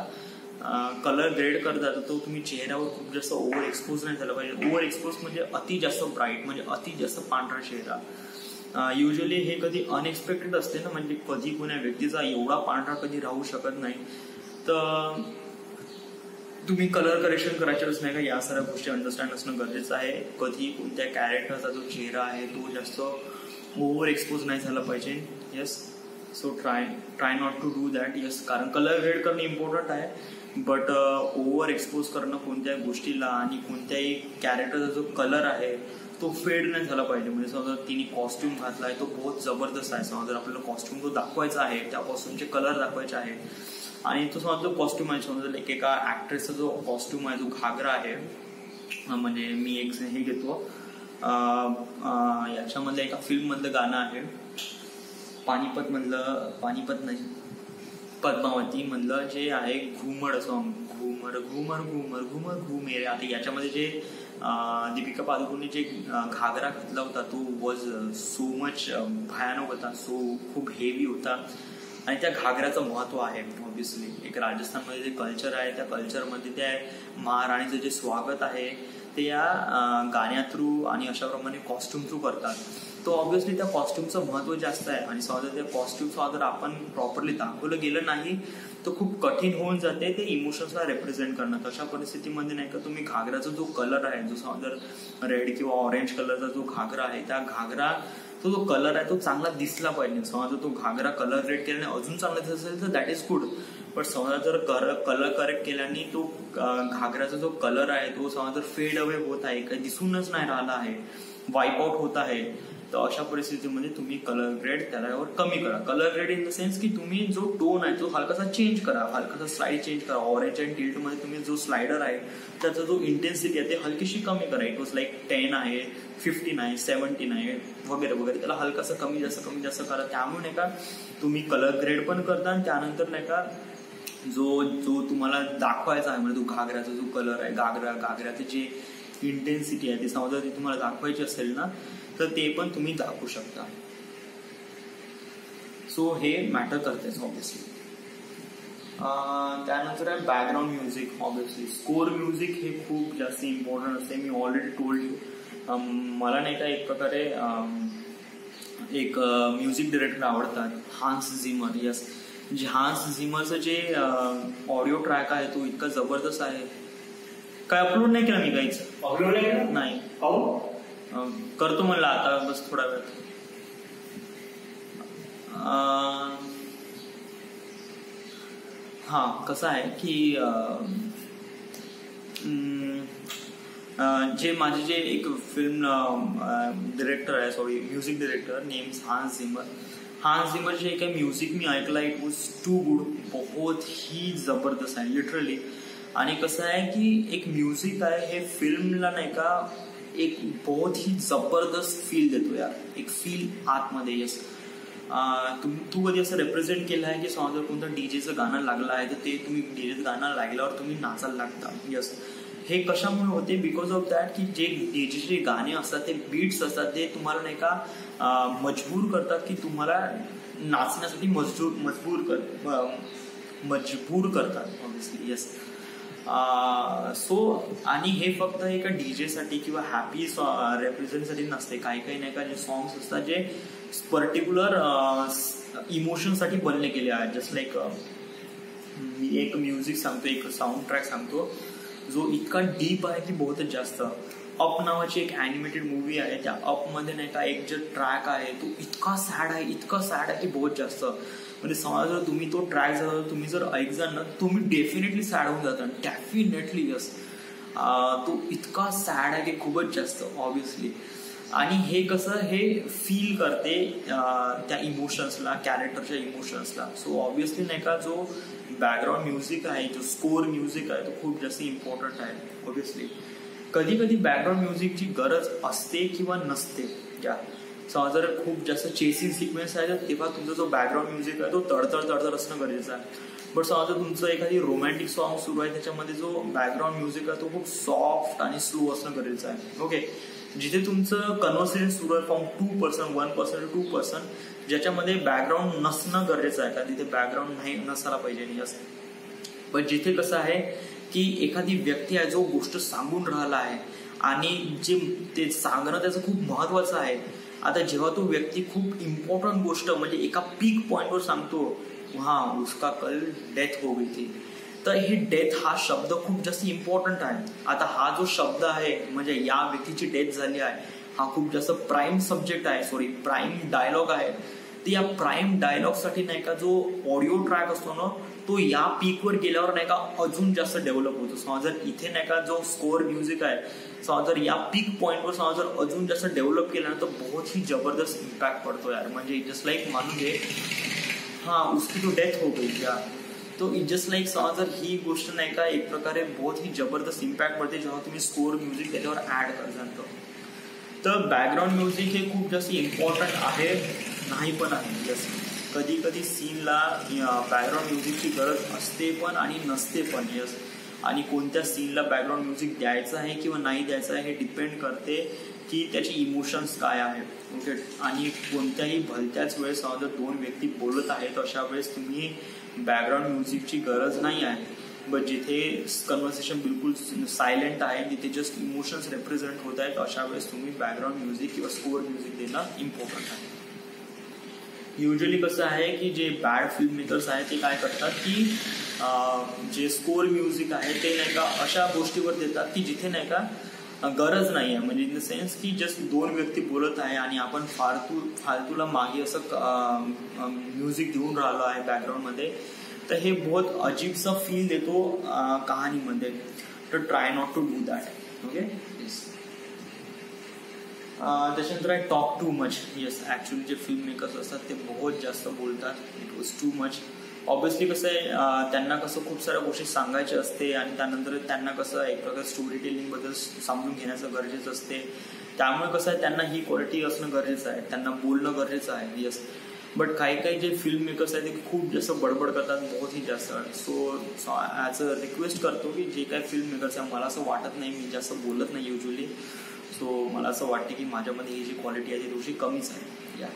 कलर ग्रेड करता तर तो तुम्ही चेहऱ्यावर खूप जास्त ओव्हर एक्सपोज नाही झाला पाहिजे. ओव्हर एक्सपोज म्हणजे अति जास्त ब्राईट म्हणजे अति जास्त पांढरा चेहरा. युजली हे कधी अनएक्सपेक्टेड असते ना म्हणजे कधी कोण्या व्यक्तीचा एवढा पांढरा कधी राहू शकत नाही. तर तुम्ही कलर करेक्शन करायचंच नाही का या साऱ्या गोष्टी अंडरस्टँड असणं गरजेचं आहे. कधी कोणत्या कॅरेक्टरचा जो चेहरा आहे तो जास्त ओव्हर एक्सपोज नाही झाला पाहिजे. Yes. So try not to do that. Yes. कारण कलर ग्रेड करणं इम्पॉर्टंट आहे बट ओव्हर एक्सपोज करणं कोणत्याही गोष्टीला आणि कोणत्याही कॅरेक्टरचा जो कलर आहे तो फेड नाही झाला पाहिजे. म्हणजे समजा तिने कॉस्ट्युम घातलाय तो बहुत जबरदस्त आहे, समजा जर आपल्याला कॉस्ट्युम तो दाखवायचा आहे, त्या कॉस्ट्युमचे कलर दाखवायचे आहेत आणि तो समजा जो कॉस्ट्युम आहे, समजा एका ऍक्ट्रेसचा जो कॉस्ट्युम आहे, जो घागरा आहे, म्हणजे मी एक हे घेतो याच्यामधलं एका फिल्म मधलं गाणं आहे पानिपत मधलं, पानिपत नाही पद्मावती मधलं जे आहे घुमर सॉन्ग, घुमर घुमर घुमर घुमर घुमेरे. आता याच्यामध्ये जे दीपिका पादुकोणने जे घागरा घातला होता तो वॉज सो मच भयानक होता, सो खूप हेवी होता. आणि त्या घागऱ्याचं महत्व आहे ऑब्व्हियसली. एक राजस्थानमध्ये जे कल्चर आहे त्या कल्चरमध्ये त्या महाराणीचं जे स्वागत आहे ते या गाण्या थ्रू आणि अशाप्रमाणे कॉस्ट्युम थ्रू करतात. तो ऑब्व्हियसली त्या कॉस्ट्युमचं महत्व जास्त आहे आणि समजा त्या कॉस्ट्युम जर आपण प्रॉपरली दाखवलं गेलं नाही तर खूप कठीण होऊन जाते ते इमोशन्सला रिप्रेझेंट करणं. तशा परिस्थितीमध्ये नाही का तुम्ही घागराचा जो कलर आहे, जो जर रेड किंवा ऑरेंज कलरचा जो घागरा आहे, त्या घागरा तो जो कलर आहे तो चांगला दिसला पाहिजे. समजा तो घागरा कलर रेड केल्याने अजून चांगला दिसत असेल तर दॅट इज गुड. पण समजा जर कलर करेक्ट केल्याने तो घागराचा जो कलर आहे तो समजा जर फेड अवे होत आहे, काही दिसूनच नाही राहिला आहे, वाईप आउट होत आहे, तर अशा परिस्थितीमध्ये तुम्ही कलर ग्रेड त्याच्यावर कमी करा. Colour grade in the sense की तुम्ही जो टोन आहे तो हलकासा चेंज करा, हलकासा स्लाइड चेंज करा. ऑरेंज अँड टिल्ट मध्ये तुम्ही जो स्लाइडर आहे त्याचा जो इंटेन्सिटी आहे ते हलकीशी कमी करा. इट वॉज लाईक 10 आहे, 15 आहे, 17 आहे वगैरे वगैरे. त्याला हलकासा कमी जास्त करा. त्यामुळे नाही का तुम्ही कलर ग्रेड पण करता आणि त्यानंतर नाही का जो तुम्हाला दाखवायचा आहे म्हणजे तो घागऱ्याचा जो कलर आहे, घागऱ्याची जी इंटेन्सिटी आहे ती समजा ती तुम्हाला दाखवायची असेल ना तर ते पण तुम्ही दाखवू शकता. सो हे मॅटर करतेच ऑब्व्हियसली. त्यानंतर आहे background music. Obviously score music हे खूप जास्त इम्पॉर्टंट असते. मी ऑलरेडी टोल्ड यू. मला नाही का एक प्रकारे एक म्युझिक डिरेक्टर आवडतात, हान्स झिमर. यस, हान्स झिमरचं जे ऑडिओ ट्रॅक आहे तो इतका जबरदस्त आहे. काय अपलोड नाही केला मी, काहीच अपलोड नाही. करतो म्हणलं आता बस थोडा वेळ. हा कसं आहे की जे माझे जे एक फिल्म डिरेक्टर आहे, sorry music director, names Hans Zimmer. Hans Zimmer जे काही म्युझिक मी ऐकलं इट वॉज टू गुड, बहुत ही जबरदस्त आहे लिटरली. आणि कसं आहे की एक म्युझिक आहे हे फिल्मला नाही का एक बहुत ही जबरदस्त फील देतो यार, एक फील आतमध्ये. येस, तू कधी असं रिप्रेझेंट केलं आहे की समजा कोणतं डीजेचं गाणं लागलं आहे तर ते तुम्ही डीजेचं गाणं लागल्यावर तुम्ही नाचायला लागता. यस, हे कशामुळे होते? बिकॉज ऑफ दॅट की जे डीजेचे गाणे असतात ते बीट्स असतात ते तुम्हाला नाही का मजबूर करतात की तुम्हाला नाचण्यासाठी मजबूर करतात ऑब्व्हियसली. येस, सो आणि हे फक्त एका डीजे साठी किंवा हॅपी रिप्रेझेंटसाठी नसते. काही नाही का जे सॉंग्स असतात जे पर्टिक्युलर इमोशन साठी बनले गेले आहेत. जस्ट लाईक मी एक म्युझिक सांगतो, एक साऊंड ट्रॅक सांगतो जो इतका डीप आहे की बहुतच जास्त. अप नावाची एक अॅनिमेटेड मूवी आहे, त्या अप मध्ये नाही का एक जे ट्रॅक आहे तो इतका सॅड आहे की बहुत जास्त. म्हणजे समजा जर तुम्ही तो ट्रॅक जर तुम्ही जर ऐकजाल ना तुम्ही डेफिनेटली सॅड होऊन जाता. डेफिनेटली यस, तो इतका सॅड आहे की खूपच जास्त ऑब्व्हियसली. आणि हे कसं हे फील करते त्या इमोशन्सला, कॅरेक्टरच्या इमोशन्सला. सो ऑब्व्हियसली नाही का जो बॅकग्राऊंड म्युझिक आहे, जो स्कोर म्युझिक आहे तो खूप जास्त इम्पॉर्टंट आहे ऑब्व्हियसली. कधी कधी बॅकग्राऊंड म्युझिकची गरज असते किंवा नसते. समजा जर खूप जास्त चेसिंग सिक्वेन्स आहे तर तेव्हा तुमचा जो बॅकग्राऊंड म्युझिक आहे तो तडतड असणं गरजेचं आहे. बट समजा तुमचं एखादी रोमॅन्टिक सॉन्ग सुरू आहे त्याच्यामध्ये जो बॅकग्राऊंड म्युझिक आहे तो खूप सॉफ्ट आणि स्लो असणं गरजेचं आहे. ओके, जिथे तुमचं कन्व्हर्सेशन सुरू आहे फ्रॉम 2%, 1% to 2%, ज्याच्यामध्ये बॅकग्राऊंड नसणं गरजेचं आहे, कारण तिथे बॅकग्राऊंड नाही नसायला पाहिजे नाही असं. पण जिथे कसं आहे की एखादी व्यक्ती आहे जो गोष्ट सांगून राहिला आहे आणि जे ते सांगणं त्याचं खूप महत्वाचं आहे. आता जेव्हा तो व्यक्ती खूप इम्पॉर्टंट गोष्ट म्हणजे एका पीक पॉइंटवर सांगतो, हा उसका कल डेथ हो गई थी, तर हे डेथ हा शब्द खूप जास्त इम्पॉर्टंट आहे. आता हा जो शब्द आहे म्हणजे या व्यक्तीची डेथ झाली आहे हा खूप जास्त प्राईम सब्जेक्ट आहे, प्राईम डायलॉग आहे. तर या प्राईम डायलॉगसाठी नाही का जो ऑडिओ ट्रॅक असतो ना तो या पीकवर गेल्यावर नाही का अजून जास्त डेव्हलप होतो. समजा जर इथे नाही का जो स्कोअर म्युझिक आहे समजा जर या पीक पॉइंटवर समजा जर अजून जास्त डेव्हलप केला ना तर बहुत ही जबरदस्त इम्पॅक्ट पडतो यार. म्हणजे जस्ट लाईक मानून घे हाँ उसकी तो डेथ हो गई क्या, तो इट जस्ट लाईक समजा जर ही गोष्ट नाही का एक प्रकारे बहुत ही जबरदस्त इम्पॅक्ट पडते जेव्हा तुम्ही स्कोअर म्युझिक त्याच्यावर ऍड करता. तर बॅकग्राऊंड म्युझिक हे खूप जास्त इम्पॉर्टंट आहे नाही पण आहे. यस कधी कधी सीनला बॅकग्राऊंड म्युझिकची गरज असते पण आणि नसते पण. यस आणि कोणत्या सीनला बॅकग्राऊंड म्युझिक द्यायचं आहे किंवा नाही द्यायचं आहे हे डिपेंड करते की त्याचे इमोशन्स काय आहेत. ओके आणि कोणत्याही भलत्याच वेळेस समजा दोन व्यक्ती बोलत आहेत अशा वेळेस तुम्ही बॅकग्राऊंड म्युझिकची गरज नाही आहे. बट जिथे कन्व्हर्सेशन बिलकुल सायलेंट आहे जिथे जस्ट इमोशन्स रिप्रेझेंट होत आहेत अशा वेळेस तुम्ही बॅकग्राऊंड म्युझिक किंवा स्कोअर म्युझिक देणं इम्पॉर्टंट आहे. युजली कसं आहे की जे बॅड फिल्म मेकर्स आहेत ते काय करतात की जे स्कोअर म्युझिक आहे ते नाही का अशा गोष्टीवर देतात की जिथे नाही का गरज नाही आहे. म्हणजे इन द सेन्स की जस्ट दोन व्यक्ती बोलत आहे आणि आपण फालतूला मागे असं म्युझिक देऊन राहिलो आहे बॅकग्राऊंडमध्ये तर हे बहुत अजीबसा फील देतो कहाणीमध्ये. तर try not to do that. Okay त्याच्यानंतर आहे talk too much. Yes actually जे फिल्म मेकर्स असतात ते बहुत जास्त बोलतात. It was too much. Obviously कसं आहे त्यांना कसं खूप साऱ्या गोष्टी सांगायचे असते आणि त्यानंतर त्यांना कसं एक प्रकारे स्टोरी टेलिंग बद्दल समजून घेण्याचं गरजेचं असते. त्यामुळे कसं आहे त्यांना ही क्वालिटी असणं गरजेचं आहे, त्यांना बोलणं गरजेचं आहे. येस बट काही जे फिल्म मेकर्स आहेत ते खूप जास्त बडबड करतात बहुत ही जास्त. सो ॲज अ रिक्वेस्ट करतो की जे काही फिल्म मेकर्स आहे मला असं वाटत नाही मी जास्त बोलत नाही युजली. सो मला असं वाटते की माझ्यामध्ये ही जी क्वालिटी आहे ती थोडीशी कमीच आहे. या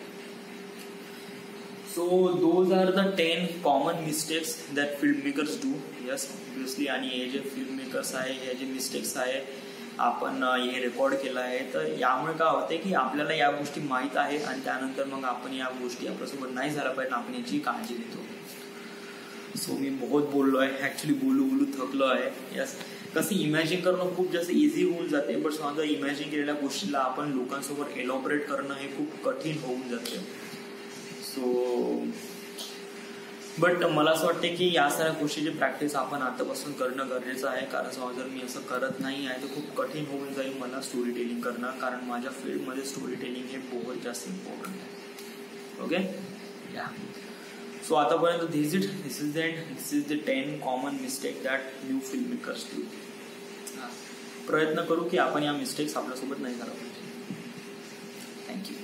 so those are the 10 common mistakes that film makers do. Yes obviously आणि हे जे फिल्म मेकर्स आहे हे जे मिस्टेक्स आहे आपण हे रेकॉर्ड केलं आहे तर यामुळे काय होते की आपल्याला या गोष्टी माहीत आहे आणि त्यानंतर मग आपण या गोष्टी आपल्यासोबत नाही झाल्या पाहिजे आपण याची काळजी घेतो. सो मी बहुत बोललो आहे ऍक्च्युली बोलू थकलो आहे. यस कसं इमॅजिन करणं खूप जास्त इझी होऊन जाते बट समजा इमॅजिन केलेल्या गोष्टीला आपण लोकांसोबत एलॉबरेट करणं हे खूप कठीण होऊन जाते. सो बट मला असं वाटते की या साऱ्या गोष्टीची प्रॅक्टिस आपण आतापासून करणं गरजेचं आहे. कारण समजा जर मी असं करत नाही आहे तर खूप कठीण होऊन जाईल मला स्टोरी टेलिंग करणं. कारण माझ्या फील्डमध्ये स्टोरी टेलिंग हे बहुत जास्त इम्पॉर्टंट आहे. ओके या सो आतापर्यंत this is the end. This is the 10 common mistake that new film makers do. प्रयत्न करू की आपण या मिस्टेक्स आपल्यासोबत नाही झाला पाहिजे. थँक्यू.